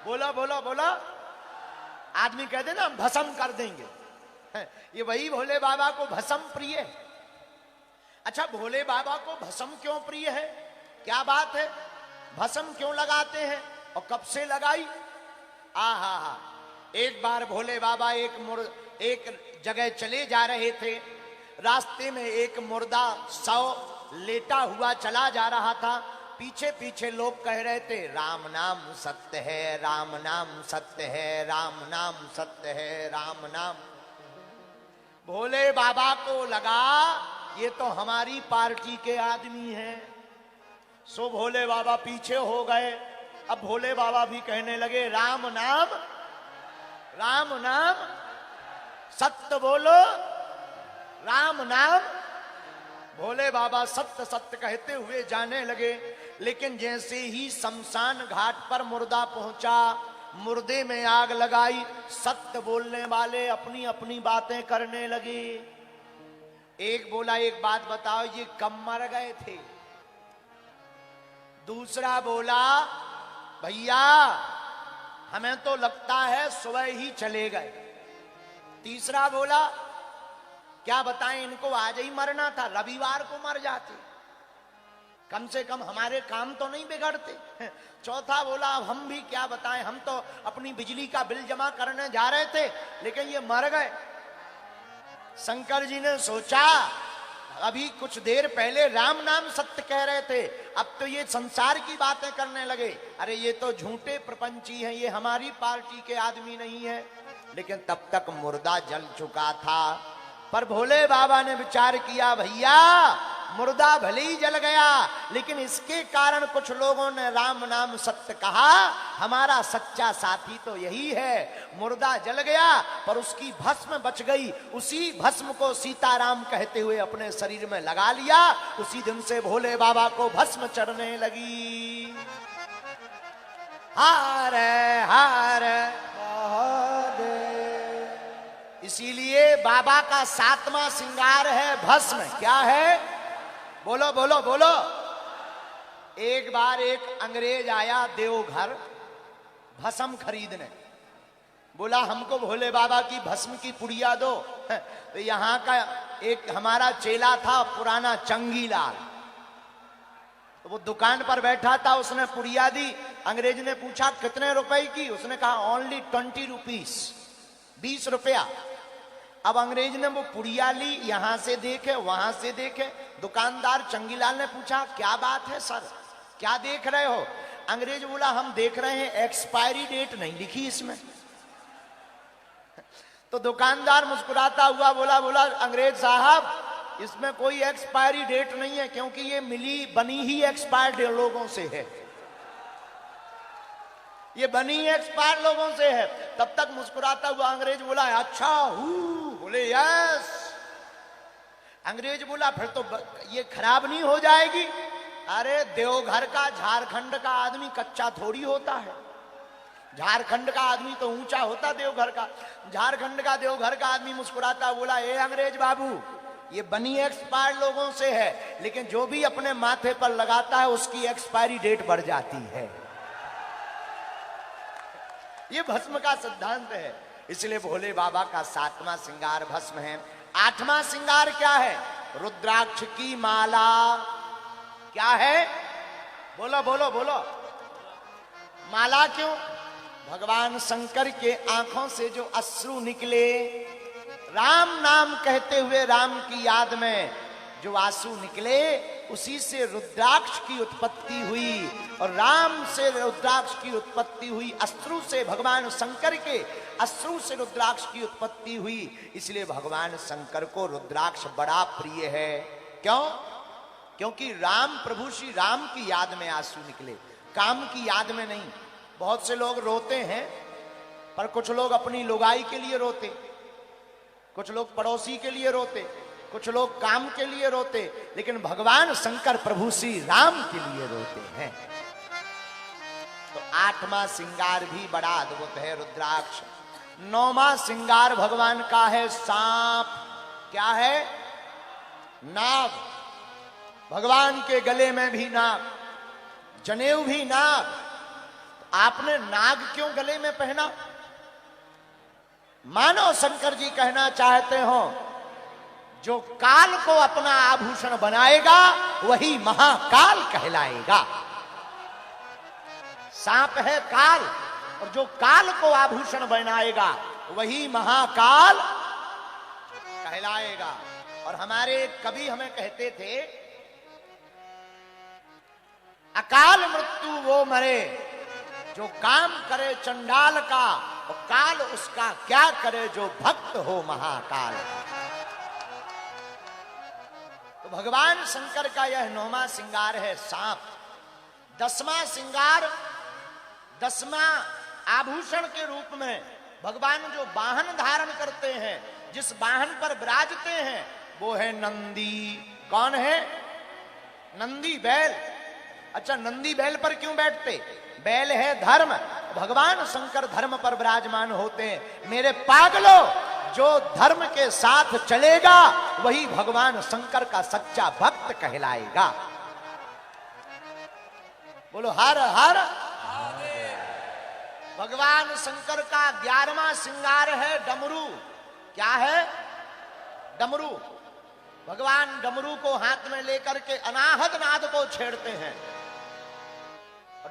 बोलो बोलो बोलो। आदमी कहते ना हम भस्म कर देंगे, ये वही भोले बाबा को भस्म प्रिय है। अच्छा, भोले बाबा को भस्म क्यों प्रिय है? क्या बात है? भस्म क्यों लगाते हैं और कब से लगाई? आहा हा, एक बार भोले बाबा एक जगह चले जा रहे थे। रास्ते में एक मुर्दा लेटा हुआ चला जा रहा था। पीछे पीछे लोग कह रहे थे, राम नाम सत्य है, राम नाम सत्य है, राम नाम सत्य है, राम नाम। भोले बाबा को लगा ये तो हमारी पार्टी के आदमी हैं। सो भोले बाबा पीछे हो गए। अब भोले बाबा भी कहने लगे, राम नाम सत्य बोलो, राम नाम। भोले बाबा सत्य सत्य कहते हुए जाने लगे। लेकिन जैसे ही शमशान घाट पर मुर्दा पहुंचा, मुर्दे में आग लगाई। सत्य बोलने वाले अपनी अपनी बातें करने लगे। एक बोला, एक बात बताओ, ये कब मर गए थे? दूसरा बोला, भैया हमें तो लगता है सुबह ही चले गए। तीसरा बोला, क्या बताएं, इनको आज ही मरना था, रविवार को मर जाते, कम से कम हमारे काम तो नहीं बिगड़ते। चौथा बोला, अब हम भी क्या बताएं, हम तो अपनी बिजली का बिल जमा करने जा रहे थे, लेकिन ये मर गए। शंकर जी ने सोचा, अभी कुछ देर पहले राम नाम सत्य कह रहे थे, अब तो ये संसार की बातें करने लगे। अरे ये तो झूठे प्रपंची हैं, ये हमारी पार्टी के आदमी नहीं है। लेकिन तब तक मुर्दा जल चुका था। पर भोले बाबा ने विचार किया, भैया मुर्दा भले ही जल गया, लेकिन इसके कारण कुछ लोगों ने राम नाम सत्य कहा। हमारा सच्चा साथी तो यही है। मुर्दा जल गया पर उसकी भस्म बच गई। उसी भस्म को सीताराम कहते हुए अपने शरीर में लगा लिया। उसी दिन से भोले बाबा को भस्म चढ़ने लगी। हार हार इसीलिए बाबा का 7वां श्रृंगार है भस्म। क्या है? बोलो बोलो बोलो। एक बार एक अंग्रेज आया देवघर भस्म खरीदने। बोला, हमको भोले बाबा की भस्म की पुड़िया दो। तो यहाँ का एक हमारा चेला था पुराना चंगीलाल, तो वो दुकान पर बैठा था, उसने पुड़िया दी। अंग्रेज ने पूछा कितने रुपए की? उसने कहा ओनली 20 रुपीस, 20 रुपया। अब अंग्रेज ने वो पुड़िया ली, यहां से देखे वहां से देखे। दुकानदार चंगीलाल ने पूछा, क्या बात है सर, क्या देख रहे हो? अंग्रेज बोला, हम देख रहे हैं एक्सपायरी डेट नहीं लिखी इसमें। तो दुकानदार मुस्कुराता हुआ बोला अंग्रेज साहब, इसमें कोई एक्सपायरी डेट नहीं है, क्योंकि ये मिली बनी ही एक्सपायर्ड लोगों से है, ये बनी एक्सपायर लोगों से है। तब तक मुस्कुराता हुआ अंग्रेज बोला, अच्छा बोले यस। अंग्रेज बोला, फिर तो ये खराब नहीं हो जाएगी? अरे देवघर का झारखंड का आदमी कच्चा थोड़ी होता है। झारखंड का आदमी तो ऊंचा होता देवघर का। झारखंड का देवघर का आदमी मुस्कुराता बोला, ए अंग्रेज बाबू, ये बनी एक्सपायर लोगों से है, लेकिन जो भी अपने माथे पर लगाता है उसकी एक्सपायरी डेट बढ़ जाती है। ये भस्म का सिद्धांत है। इसलिए भोले बाबा का 7वां श्रृंगार भस्म है। 8वां श्रृंगार क्या है? रुद्राक्ष की माला। क्या है? बोलो बोलो बोलो। माला क्यों? भगवान शंकर के आंखों से जो अश्रु निकले, राम नाम कहते हुए राम की याद में जो आंसू निकले, उसी से रुद्राक्ष की उत्पत्ति हुई। और राम से रुद्राक्ष की उत्पत्ति हुई, अश्रु से भगवान शंकर के अश्रु से रुद्राक्ष की उत्पत्ति हुई। इसलिए भगवान शंकर को रुद्राक्ष बड़ा प्रिय है। क्यों? क्योंकि राम प्रभु श्री राम की याद में आंसू निकले, काम की याद में नहीं। बहुत से लोग रोते हैं, पर कुछ लोग अपनी लुगाई के लिए रोते, कुछ लोग पड़ोसी के लिए रोते, कुछ लोग काम के लिए रोते, लेकिन भगवान शंकर प्रभु श्री राम के लिए रोते हैं। तो 8वां श्रृंगार भी बड़ा अद्भुत है, रुद्राक्ष। 9वां श्रृंगार भगवान का है सांप। क्या है? नाग। भगवान के गले में भी नाग, जनेऊ भी नाग। आपने नाग क्यों गले में पहना? मानो शंकर जी कहना चाहते हो, जो काल को अपना आभूषण बनाएगा वही महाकाल कहलाएगा। सांप है काल, और जो काल को आभूषण बनाएगा वही महाकाल कहलाएगा। और हमारे कवि हमें कहते थे, अकाल मृत्यु वो मरे जो काम करे चंडाल का, और काल उसका क्या करे जो भक्त हो महाकाल का। तो भगवान शंकर का यह 9वां श्रृंगार है सांप। 10वां श्रृंगार, 10वां आभूषण के रूप में भगवान जो वाहन धारण करते हैं, जिस वाहन पर विराजते हैं, वो है नंदी। कौन है? नंदी, बैल। अच्छा, नंदी बैल पर क्यों बैठते? बैल है धर्म, भगवान शंकर धर्म पर विराजमान होते हैं। मेरे पागलों, जो धर्म के साथ चलेगा वही भगवान शंकर का सच्चा भक्त कहलाएगा। बोलो हर हर। भगवान शंकर का 11वां श्रृंगार है डमरू। क्या है? डमरू। भगवान डमरू को हाथ में लेकर के अनाहत नाद को छेड़ते हैं।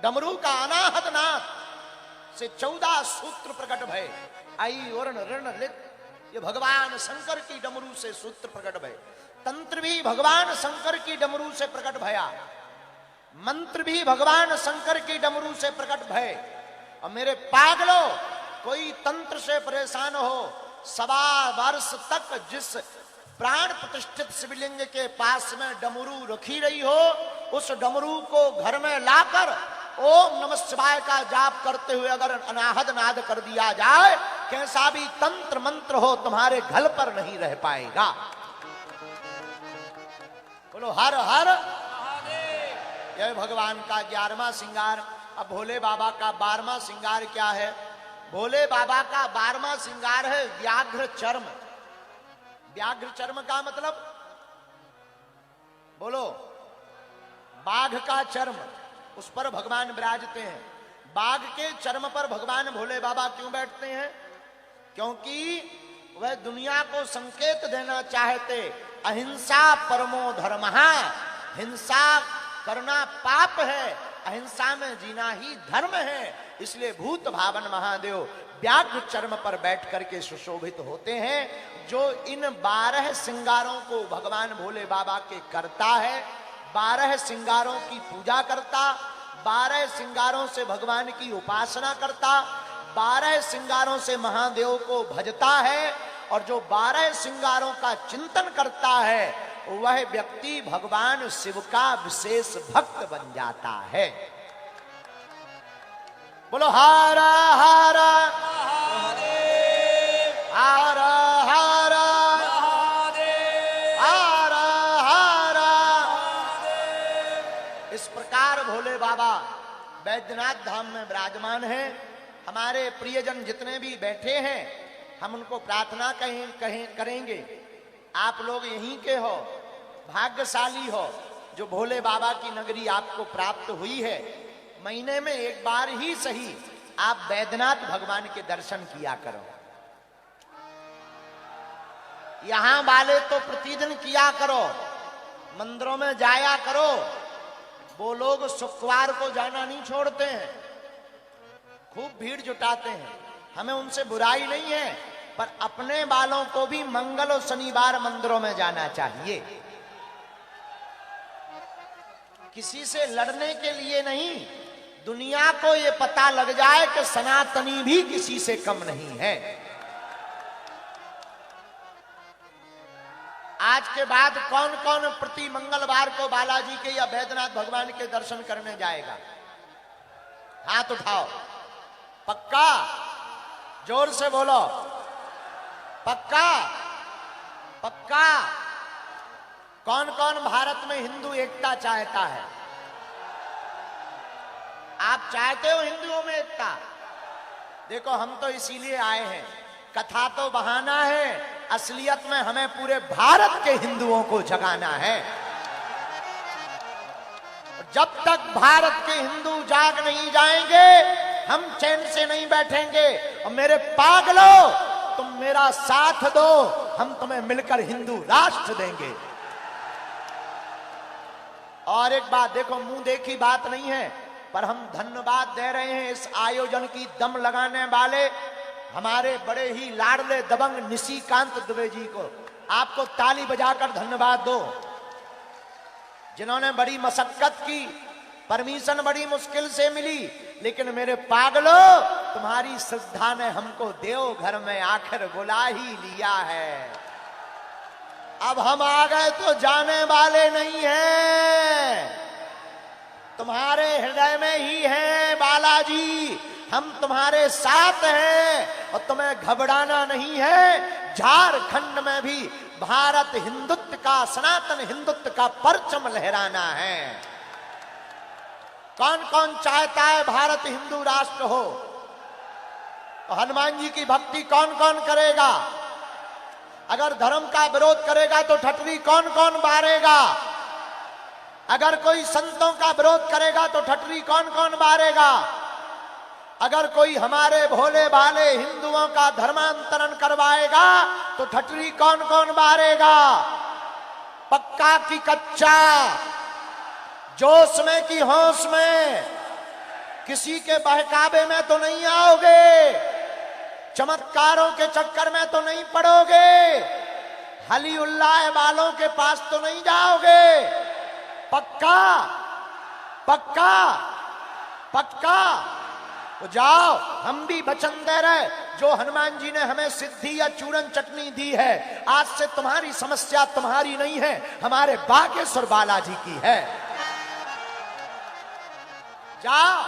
डमरू का अनाहत नाद से 14 सूत्र प्रकट भय। आई वर्ण ऋण लित, ये भगवान शंकर की डमरू से सूत्र प्रकट भय। तंत्र भी भगवान शंकर की डमरू से प्रकट भया, मंत्र भी भगवान शंकर की डमरू से प्रकट भय। और मेरे पागलों, कोई तंत्र से परेशान हो, 1.25 वर्ष तक जिस प्राण प्रतिष्ठित शिवलिंग के पास में डमरू रखी रही हो, उस डमरू को घर में लाकर ओम नमः शिवाय का जाप करते हुए अगर अनाहत नाद कर दिया जाए, कैसा भी तंत्र मंत्र हो तुम्हारे घर पर नहीं रह पाएगा। बोलो हर हर। यह भगवान का 11वां श्रृंगार। अब भोले बाबा का 12वां श्रृंगार क्या है? भोले बाबा का 12वां श्रृंगार है व्याघ्र चर्म। व्याघ्र चर्म का मतलब? बोलो, बाघ का चर्म, उस पर भगवान विराजते हैं। बाघ के चर्म पर भगवान भोले बाबा क्यों बैठते हैं? क्योंकि वह दुनिया को संकेत देना चाहते, अहिंसा परमो धर्मः, हिंसा करना पाप है, अहिंसा में जीना ही धर्म है। इसलिए भूत भावन महादेव व्याघ्र चर्म पर बैठ करके सुशोभित होते हैं। जो इन 12 श्रृंगारों को भगवान भोले बाबा के करता है, 12 श्रृंगारों की पूजा करता, 12 श्रृंगारों से भगवान की उपासना करता, 12 श्रृंगारों से महादेव को भजता है, और जो 12 श्रृंगारों का चिंतन करता है, वह व्यक्ति भगवान शिव का विशेष भक्त बन जाता है। बोलो हर हर हर हर हर हर। इस प्रकार भोले बाबा बैद्यनाथ धाम में विराजमान हैं। हमारे प्रियजन जितने भी बैठे हैं, हम उनको प्रार्थना करेंगे। आप लोग यहीं के हो, भाग्यशाली हो जो भोले बाबा की नगरी आपको प्राप्त हुई है। महीने में एक बार ही सही आप बैद्यनाथ भगवान के दर्शन किया करो। यहां वाले तो प्रतिदिन किया करो, मंदिरों में जाया करो। वो लोग शुक्रवार को जाना नहीं छोड़ते हैं, खूब भीड़ जुटाते हैं। हमें उनसे बुराई नहीं है, पर अपने वालों को भी मंगल और शनिवार मंदिरों में जाना चाहिए। किसी से लड़ने के लिए नहीं, दुनिया को ये पता लग जाए कि सनातनी भी किसी से कम नहीं है। आज के बाद कौन कौन प्रति मंगलवार को बालाजी के या बैद्यनाथ भगवान के दर्शन करने जाएगा? हाथ उठाओ। पक्का? जोर से बोलो। पक्का? पक्का? कौन कौन भारत में हिंदू एकता चाहता है? आप चाहते हो हिंदुओं में एकता? देखो, हम तो इसीलिए आए हैं। कथा तो बहाना है, असलियत में हमें पूरे भारत के हिंदुओं को जगाना है। जब तक भारत के हिंदू जाग नहीं जाएंगे, हम चैन से नहीं बैठेंगे। और मेरे पागलों, तुम मेरा साथ दो, हम तुम्हें मिलकर हिंदू राष्ट्र देंगे। और एक बात देखो, मुंह देखी बात नहीं है। पर हम धन्यवाद दे रहे हैं इस आयोजन की दम लगाने वाले हमारे बड़े ही लाडले दबंग निशिकांत दुबे जी को। आपको ताली बजाकर धन्यवाद दो, जिन्होंने बड़ी मशक्कत की। परमिशन बड़ी मुश्किल से मिली, लेकिन मेरे पागलों, तुम्हारी श्रद्धा ने हमको देवघर में आखिर बुला ही लिया है। अब हम आ गए तो जाने वाले नहीं हैं, तुम्हारे हृदय में ही है बालाजी। हम तुम्हारे साथ हैं और तुम्हें घबराना नहीं है। झारखंड में भी भारत हिंदुत्व का, सनातन हिंदुत्व का परचम लहराना है। कौन कौन चाहता है भारत हिंदू राष्ट्र हो? तो हनुमान जी की भक्ति कौन कौन करेगा? अगर धर्म का विरोध करेगा तो ठटरी कौन कौन बारेगा? अगर कोई संतों का विरोध करेगा तो ठटरी कौन कौन बारेगा? अगर कोई हमारे भोले भाले हिंदुओं का धर्मांतरण करवाएगा तो ठटरी कौन कौन बारेगा? पक्का की कच्चा, जोश में कि होश में, किसी के बहकावे में तो नहीं आओगे, चमत्कारों के चक्कर में तो नहीं पड़ोगे, हली उल्लाह वालों के पास तो नहीं जाओगे। पक्का पक्का पक्का तो जाओ। हम भी वचन दे रहे, जो हनुमान जी ने हमें सिद्धि या चूरन चटनी दी है, आज से तुम्हारी समस्या तुम्हारी नहीं है, हमारे बागेश्वर बालाजी की है। जाओ,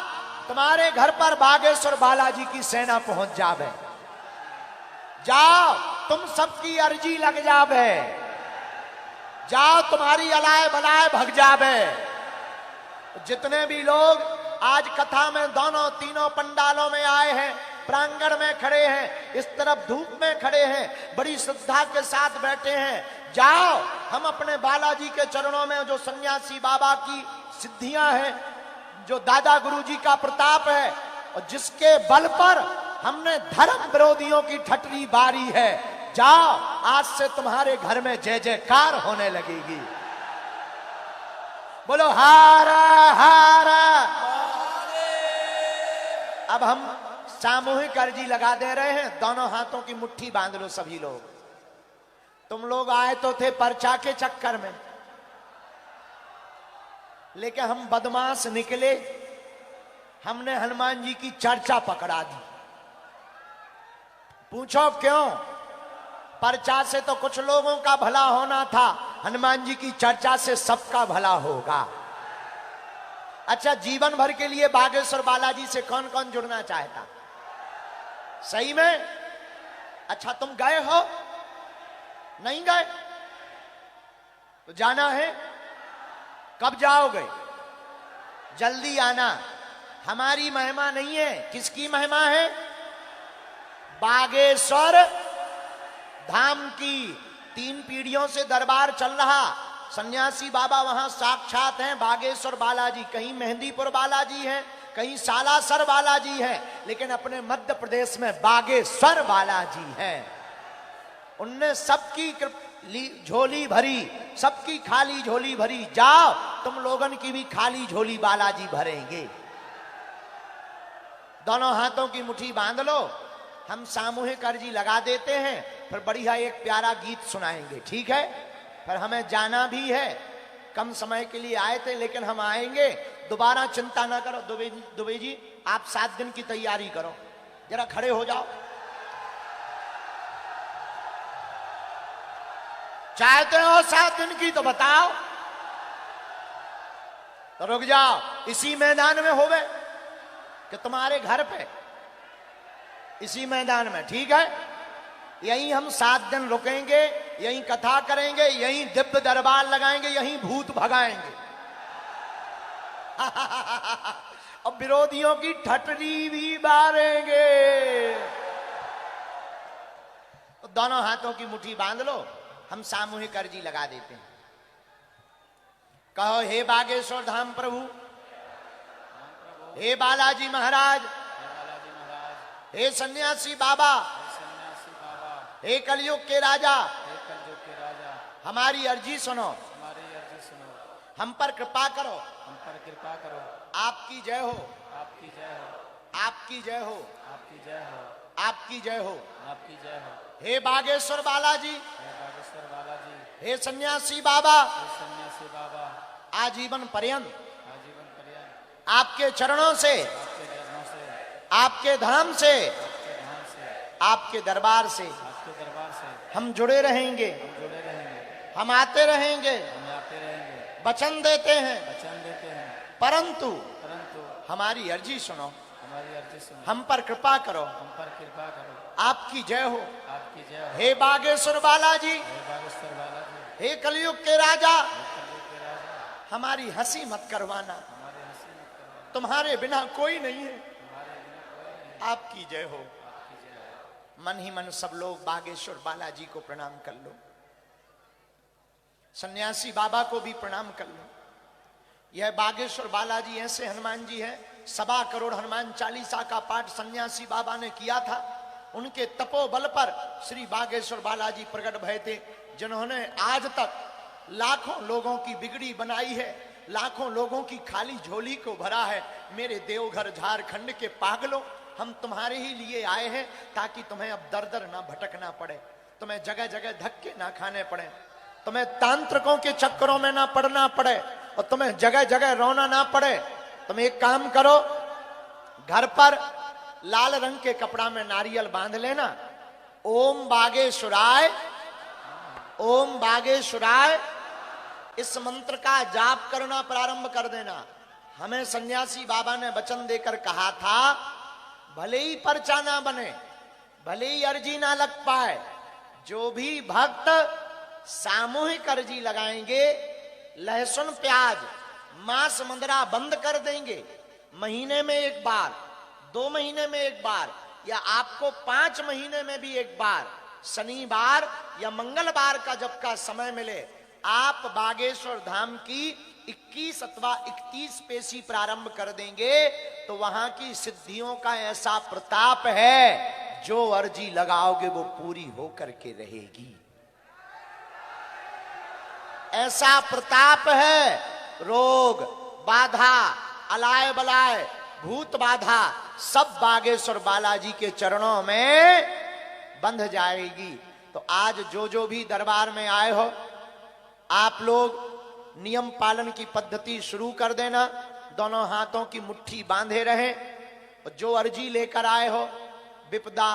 तुम्हारे घर पर बागेश्वर बालाजी की सेना पहुंच जावे। जाओ, तुम सबकी अर्जी लग जावे। जाओ, तुम्हारी अलाय बलाय भग जावे। जितने भी लोग आज कथा में दोनों तीनों पंडालों में आए हैं, प्रांगण में खड़े हैं, इस तरफ धूप में खड़े हैं, बड़ी श्रद्धा के साथ बैठे हैं, जाओ, हम अपने बालाजी के चरणों में जो सन्यासी बाबा की सिद्धियां हैं, जो दादा गुरुजी का प्रताप है और जिसके बल पर हमने धर्म विरोधियों की ठटरी बारी है, जाओ, आज से तुम्हारे घर में जय जयकार होने लगेगी। बोलो हारा हारा। अब हम सामूहिक अर्जी लगा दे रहे हैं, दोनों हाथों की मुट्ठी बांध लो सभी लोग। तुम लोग आए तो थे पर्चा के चक्कर में, लेकिन हम बदमाश निकले, हमने हनुमान जी की चर्चा पकड़ा दी। पूछो क्यों? पर्चा से तो कुछ लोगों का भला होना था, हनुमान जी की चर्चा से सबका भला होगा। अच्छा, जीवन भर के लिए बागेश्वर बालाजी से कौन कौन जुड़ना चाहता? सही में? अच्छा, तुम गए हो? नहीं गए तो जाना है। कब जाओगे? जल्दी आना। हमारी महिमा नहीं है, किसकी महिमा है? बागेश्वर धाम की। 3 पीढ़ियों से दरबार चल रहा, सन्यासी बाबा वहां साक्षात हैं, बागेश्वर बालाजी। कहीं मेहंदीपुर बालाजी हैं, कहीं सालासर बालाजी हैं, लेकिन अपने मध्य प्रदेश में बागेश्वर बालाजी हैं। उनने सबकी झोली भरी, सबकी खाली झोली भरी। जाओ, तुम लोगन की भी खाली झोली बालाजी भरेंगे। दोनों हाथों की मुट्ठी बांध लो। हम सामूहिक अर्जी लगा देते हैं, फिर बढ़िया एक प्यारा गीत सुनाएंगे, ठीक है? फिर हमें जाना भी है। कम समय के लिए आए थे, लेकिन हम आएंगे दोबारा। चिंता ना करो। दुबे जी, आप 7 दिन की तैयारी करो। जरा खड़े हो जाओ। चाहते हो 7 दिन की तो बताओ, तो रुक जाओ। इसी मैदान में होवे कि तुम्हारे घर पे? इसी मैदान में, ठीक है? यहीं हम 7 दिन रुकेंगे, यहीं कथा करेंगे, यहीं दिव्य दरबार लगाएंगे, यहीं भूत भगाएंगे। और विरोधियों की ठटरी भी बारेंगे। तो दोनों हाथों की मुट्ठी बांध लो, हम सामूहिक अर्जी लगा देते हैं। कहो, हे बागेश्वर धाम प्रभु, हे बालाजी महाराज, हे सन्यासी बाबा, हे कलयुग के राजा, हमारी अर्जी सुनो, हम पर कृपा करो। हम पर कृपा करो, आपकी जय हो, आपकी जय हो, आपकी जय हो, आपकी जय हो, आपकी जय हो। आपकी जय हो। हे बागेश्वर बालाजी, हे बागेश्वर बालाजी, हे सन्यासी बाबा, हे सन्यासी बाबा, आजीवन पर्यंत आजीवन पर्यंत आपके चरणों से, आपके चरणों से, आपके धाम से, आपके धाम से, आपके दरबार से आपके दरबार से हम जुड़े रहेंगे, हम जुड़े रहेंगे, हम आते रहेंगे, हम आते रहेंगे, वचन देते हैं। वचन देते हैं, परंतु परंतु हमारी अर्जी सुनो, हमारी अर्जी सुनो, हम पर कृपा करो, हम पर कृपा करो, आपकी जय हो। आपकी जय हो। हे बागेश्वर बालाजी, हे बागेश्वर बालाजी, हे कलयुग के राजा, कलयुग के राजा, हमारी हंसी मत करवाना, हमारे हंसी मत करवाना, तुम्हारे बिना कोई नहीं है, हमारे बिना कोई नहीं, आपकी जय हो। आपकी जय हो। मन ही मन सब लोग बागेश्वर बालाजी को प्रणाम कर लो, सन्यासी बाबा को भी प्रणाम कर लो। यह बागेश्वर बालाजी ऐसे हनुमान जी हैं, 1.25 करोड़ हनुमान चालीसा का पाठ सन्यासी बाबा ने किया था। उनके तपोबल पर श्री बागेश्वर बालाजी प्रकट भय थे, जिन्होंने आज तक लाखों लोगों की बिगड़ी बनाई है, लाखों लोगों की खाली झोली को भरा है। मेरे देवघर झारखंड के पागलों, हम तुम्हारे ही लिए आए हैं ताकि तुम्हें अब दर दर ना भटकना पड़े, तुम्हें जगह जगह धक्के ना खाने पड़े, तुम्हें तांत्रिकों के चक्करों में ना पड़ना पड़े और तुम्हें जगह जगह रोना ना पड़े। तुम एक काम करो, घर पर लाल रंग के कपड़ा में नारियल बांध लेना, ओम बागेश्वराय, ओम बागेश्वराय इस मंत्र का जाप करना प्रारंभ कर देना। हमें सन्यासी बाबा ने वचन देकर कहा था, भले ही पर्चा ना बने, भले ही अर्जी ना लग पाए, जो भी भक्त सामूहिक अर्जी लगाएंगे, लहसुन प्याज मांस मंदरा बंद कर देंगे, महीने में एक बार, 2 महीने में एक बार, या आपको 5 महीने में भी एक बार, शनिवार या मंगलवार का जब का समय मिले, आप बागेश्वर धाम की 21 अथवा 31 पेशी प्रारंभ कर देंगे, तो वहां की सिद्धियों का ऐसा प्रताप है, जो अर्जी लगाओगे वो पूरी होकर के रहेगी। ऐसा प्रताप है, रोग बाधा, अलाय बलाय, भूत बाधा सब बागेश्वर बालाजी के चरणों में बंध जाएगी। तो आज जो भी दरबार में आए हो, आप लोग नियम पालन की पद्धति शुरू कर देना, दोनों हाथों की मुट्ठी बांधे रहे, और जो अर्जी लेकर आए हो, विपदा,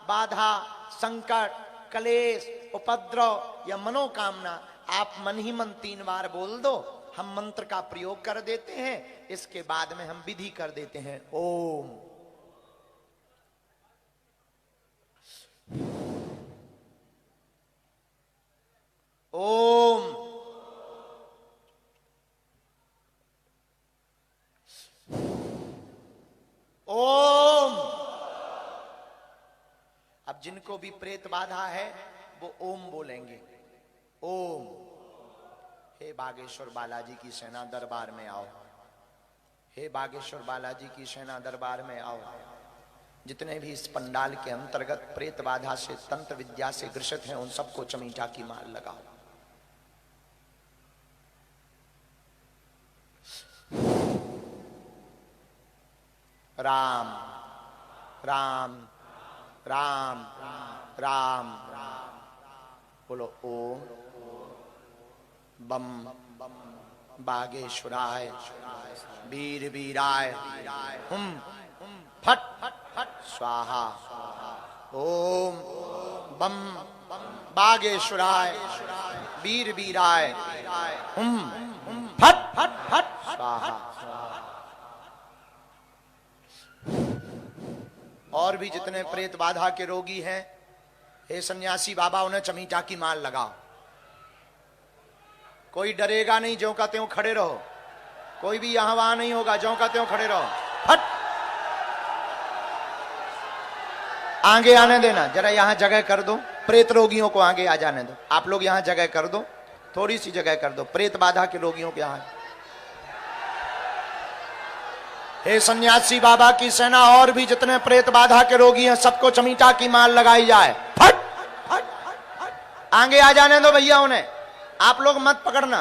बाधा, संकट, क्लेश, उपद्रव या मनोकामना, आप मन ही मन 3 बार बोल दो, हम मंत्र का प्रयोग कर देते हैं, इसके बाद में हम विधि कर देते हैं। ओम ओम ओम। अब जिनको भी प्रेत बाधा है वो ओम बोलेंगे, ओम। हे बागेश्वर बालाजी की सेना दरबार में आओ, हे बागेश्वर बालाजी की सेना दरबार में आओ। जितने भी इस पंडाल के अंतर्गत प्रेत बाधा से, तंत्र विद्या से ग्रसित हैं, उन सबको चमीठा की मार लगाओ। राम राम राम राम राम, बोलो ओम बम बागेश्वराय वीर वीराय हुम फट फट स्वाहा। ओम बम बागेश्वराय वीर वीराय हुम फट फट फट स्वाहा। और भी जितने प्रेत बाधा के रोगी हैं, हे सन्यासी बाबा, उन्हें चमीटा की माल लगाओ। कोई डरेगा नहीं, ज्यों का त्यों खड़े रहो। कोई भी यहां वहां नहीं होगा, ज्यों का त्यों खड़े रहो। फट, आगे आने देना, जरा यहां जगह कर दो, प्रेत रोगियों को आगे आ जाने दो। आप लोग यहां जगह कर दो, थोड़ी सी जगह कर दो, प्रेत बाधा के रोगियों के यहां। हे सन्यासी बाबा की सेना, और भी जितने प्रेत बाधा के रोगी हैं, सबको चमीटा की माल लगाई जाए। फट फट, आगे आ जाने दो भैया उन्हें, आप लोग मत पकड़ना।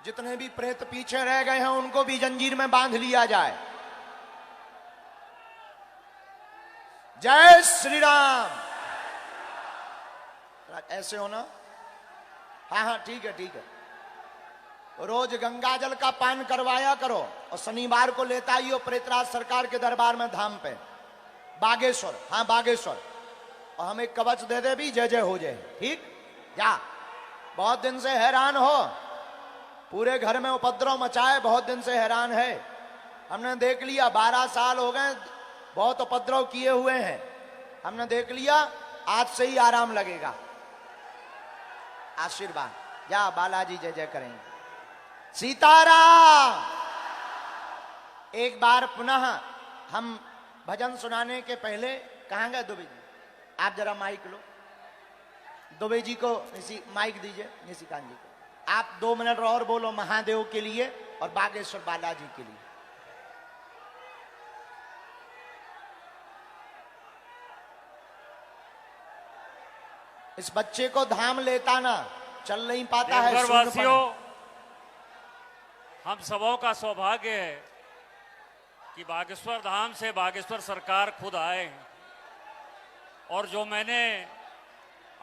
जितने भी प्रेत पीछे रह गए हैं उनको भी जंजीर में बांध लिया जाए। जय श्री राम। ऐसे हो ना? हाँ हाँ ठीक है ठीक है। रोज गंगा जल का पान करवाया करो और शनिवार को लेता ही हो प्रेतराज सरकार के दरबार में धाम पे बागेश्वर। हाँ बागेश्वर। और हमें कवच दे दे भी, जय जय हो जाए। ठीक जा। बहुत दिन से हैरान हो, पूरे घर में उपद्रव मचाए, बहुत दिन से हैरान है। हमने देख लिया 12 साल हो गए बहुत उपद्रव किए हुए हैं। हमने देख लिया आज से ही आराम लगेगा। आशीर्वाद। जा बालाजी जय जय करेंगे। सीताराम। एक बार पुनः हम भजन सुनाने के पहले, कहां गए दुबे जी? आप जरा माइक लो, दुबे जी को माइक दीजिए, निशिकांत जी को। आप 2 मिनट और बोलो महादेव के लिए और बागेश्वर बालाजी के लिए। इस बच्चे को धाम लेता ना, चल नहीं पाता है। देवघरवासियों, हम सबों का सौभाग्य है कि बागेश्वर धाम से बागेश्वर सरकार खुद आए हैं। और जो मैंने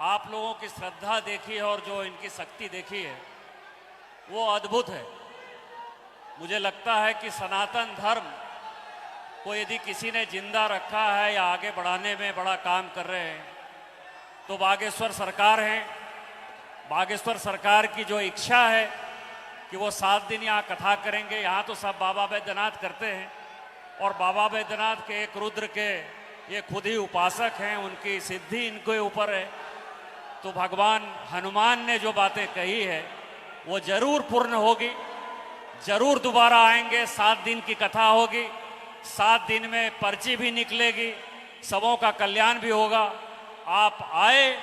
आप लोगों की श्रद्धा देखी है और जो इनकी शक्ति देखी है वो अद्भुत है। मुझे लगता है कि सनातन धर्म को यदि किसी ने जिंदा रखा है या आगे बढ़ाने में बड़ा काम कर रहे हैं तो बागेश्वर सरकार है। बागेश्वर सरकार की जो इच्छा है कि वो 7 दिन यहाँ कथा करेंगे। यहाँ तो सब बाबा बैद्यनाथ करते हैं और बाबा बैद्यनाथ के एक रुद्र के ये खुद ही उपासक हैं, उनकी सिद्धि इनके ऊपर है। तो भगवान हनुमान ने जो बातें कही है वो जरूर पूर्ण होगी, जरूर दोबारा आएंगे। 7 दिन की कथा होगी, 7 दिन में पर्ची भी निकलेगी, सबों का कल्याण भी होगा। आप आए,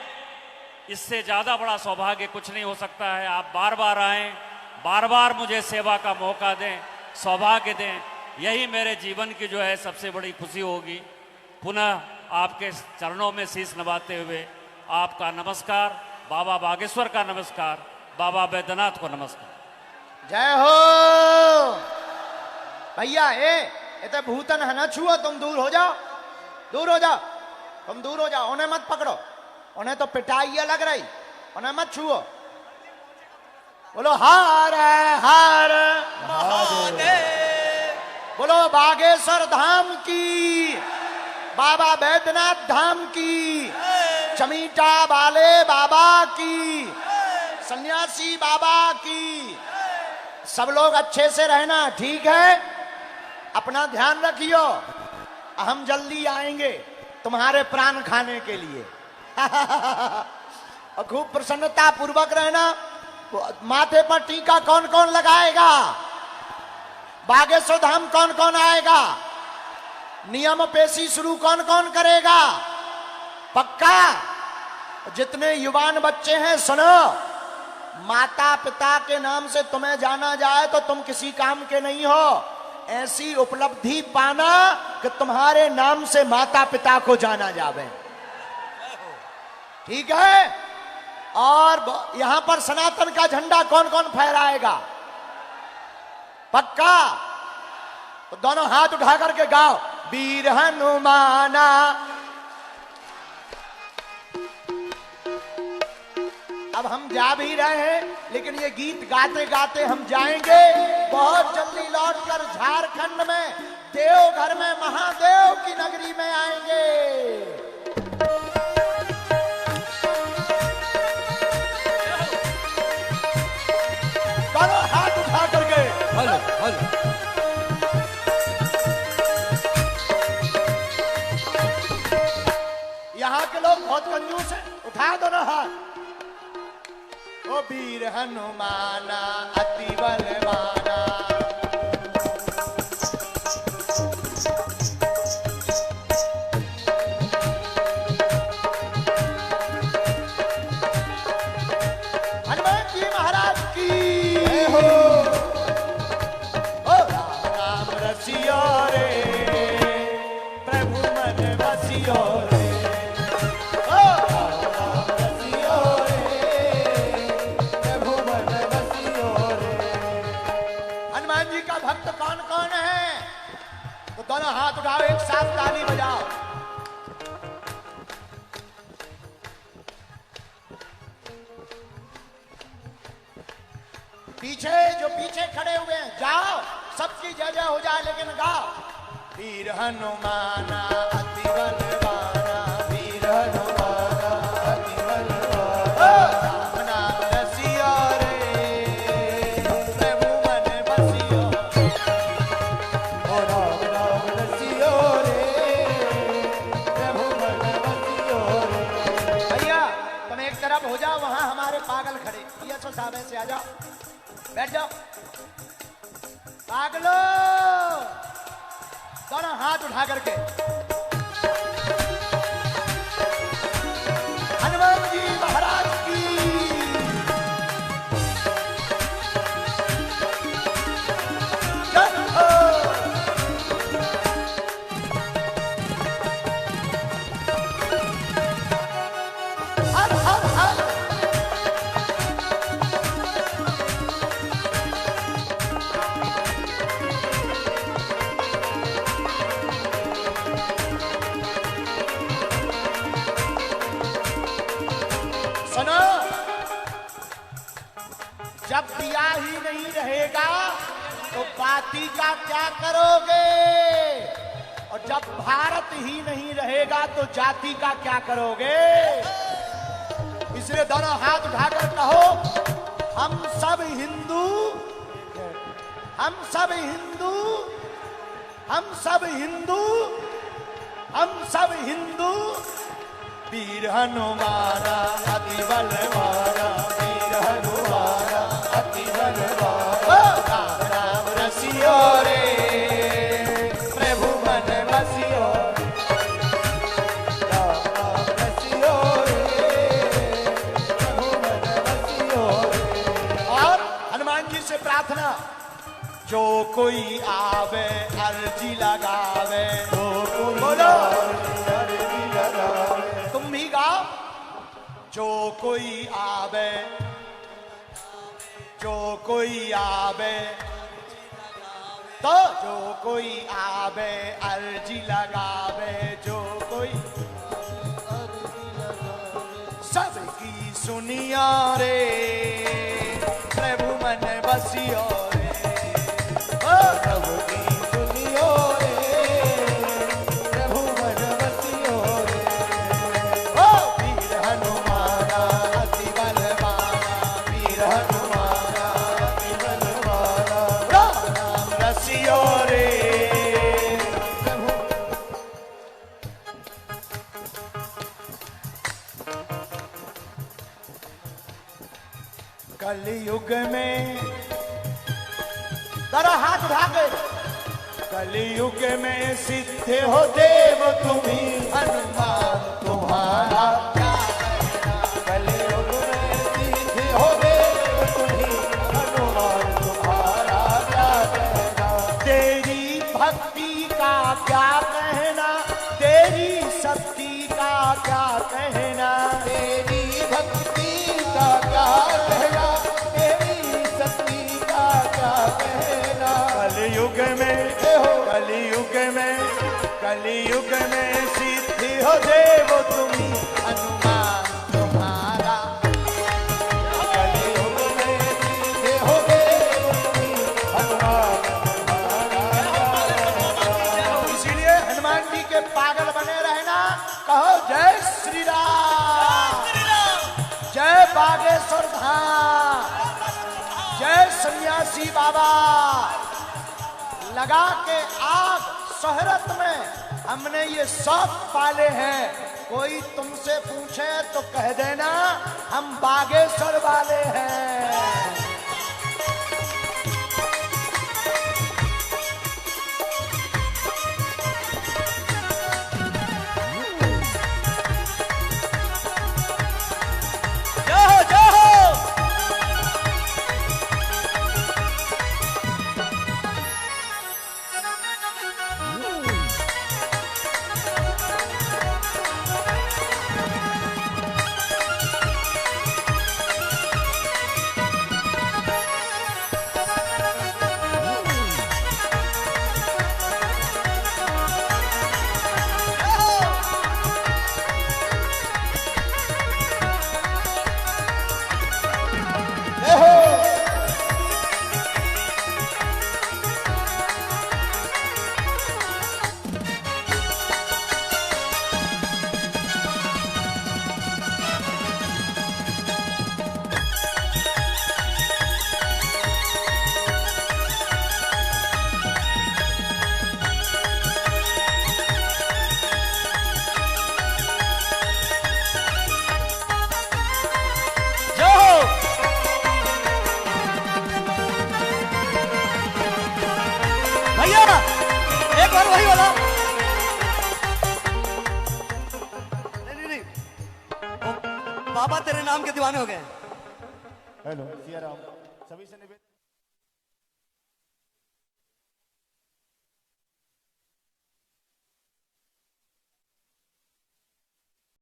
इससे ज्यादा बड़ा सौभाग्य कुछ नहीं हो सकता है। आप बार बार आएं, बार बार मुझे सेवा का मौका दें, सौभाग्य दें। यही मेरे जीवन की जो है सबसे बड़ी खुशी होगी। पुनः आपके चरणों में शीश नवाते हुए आपका नमस्कार, बाबा बागेश्वर का नमस्कार, बाबा बैद्यनाथ को नमस्कार। जय हो भैया। ये तो भूतन है ना, छुओ तुम, दूर हो जाओ, दूर हो जाओ, तुम दूर हो जाओ। उन्हें मत पकड़ो, उन्हें तो पिटाई लग रही, उन्हें मत छुओ। बोलो हार हार महादेव, बोलो बागेश्वर धाम की, बाबा बैद्यनाथ धाम की, चमीटा वाले बाबा की, सन्यासी बाबा की। सब लोग अच्छे से रहना, ठीक है? अपना ध्यान रखियो। हम जल्दी आएंगे तुम्हारे प्राण खाने के लिए। और खूब प्रसन्नता पूर्वक रहना। माथे पर टीका कौन कौन लगाएगा? बागेश्वर धाम कौन कौन आएगा? नियम पेशी शुरू कौन कौन करेगा? पक्का? जितने युवान बच्चे हैं सुनो, माता पिता के नाम से तुम्हें जाना जाए तो तुम किसी काम के नहीं हो। ऐसी उपलब्धि पाना कि तुम्हारे नाम से माता पिता को जाना जावे, ठीक है? और यहां पर सनातन का झंडा कौन कौन फहराएगा? पक्का? तो दोनों हाथ उठा करके गाओ, वीर हनुमाना। अब हम जा भी रहे हैं, लेकिन ये गीत गाते गाते हम जाएंगे बहुत जल्दी लौटकर झारखंड में देवघर में महादेव की नगरी में आएंगे। दोनों हाथ उठा करके हलो हलो। यहाँ के लोग बहुत कंजूस हैं, उठा दोनों हाथ। ओ वीर हनुमाना अति बलवाना, हनुमान जी महाराज की जय हो। ओ राम राम रसियो रे, प्रभु मन बसियो रे। दोनों हाथ उठाओ, एक साथ ताली बजाओ। पीछे जो पीछे खड़े हुए हैं, जाओ, सबकी जय जय हो जाए, लेकिन गाओ। वीर हनुमाना अति बलवाना, वीर हनुमाना अति बलवाना, राम नाम रसिया रे, प्रभु मन बसियो, ओ राम नाम रसियो रे, प्रभु मन बसियो रे। भैया तुम एक तरफ हो जाओ, वहां हमारे पागल खड़े, ये सो साहब ऐसे आ जाओ, बैठ जाओ। पागलो, दोनों हाथ उठा करके हनुमान जी महाराज की जय हो। हर हर हर। सुनो, जब दिया ही नहीं रहेगा तो बाती का क्या करोगे, और जब भारत ही नहीं रहेगा तो जाति का क्या करोगे। इसलिए दोनों हाथ उठाकर कहो, हम सब हिंदू, हम सब हिंदू, हम सब हिंदू, हम सब हिंदू, वीर हनुमाना अति बलवाना, वीर हनुमाना अति बलवाना, राम नाम रसियो रे, प्रभु मन बसियो, राम नाम रसियो रे, प्रभु मन बसियो रे। और हनुमान जी से प्रार्थना, जो कोई आवे अर्जी लगावे, जो कोई बोलो, अर्जी लगावे, तुम भी गाओ। जो कोई आवे, जो कोई आवे, तो जो कोई आवे अर्जी लगावे, जो कोई सबकी सुनिया रे, प्रभु मन बसियो रे, ओ प्रभु की सुनियो रे, प्रभु मन बसियो रे। ओ वीर हनुमाना अति बलवाना, वीर हनुमाना अति बलवाना, राम नाम रसियो रे, प्रभु। कलयुग में जरा हाथ उठा के, कलयुग में सिद्ध हो देव तुम्ही, हनुमान तुम्हारा क्या कहना। कलयुग में सिद्ध हो देव तुम्ही, हनुमान तुम्हारा क्या कहना। तेरी भक्ति का क्या कहना, तेरी शक्ति का क्या कहना, तेरी भक्ति का क्या कहना, तेरी शक्ति का क्या कहना। कलयुग में, कलयुग में, कलयुग में सिद्धि हो देव तुम्ही, हनुमान तुम्हारा। कलयुग में सिद्धि हो देव तुम्ही, हनुमान तुम्हारा। इसीलिए हनुमान जी के पागल बने रहना, कहो जय श्री राम, जय बागेश्वर धाम, जय सन्यासी बाबा। लगा के आग शोहरत में हमने ये शौक पाले हैं, कोई तुमसे पूछे तो कह देना हम बागेश्वर वाले हैं। वाला, एक बार वही वाला। नहीं, ओ, बाबा तेरे नाम के दीवाने हो गए। हेलो सिया राम, सभी से निवेदन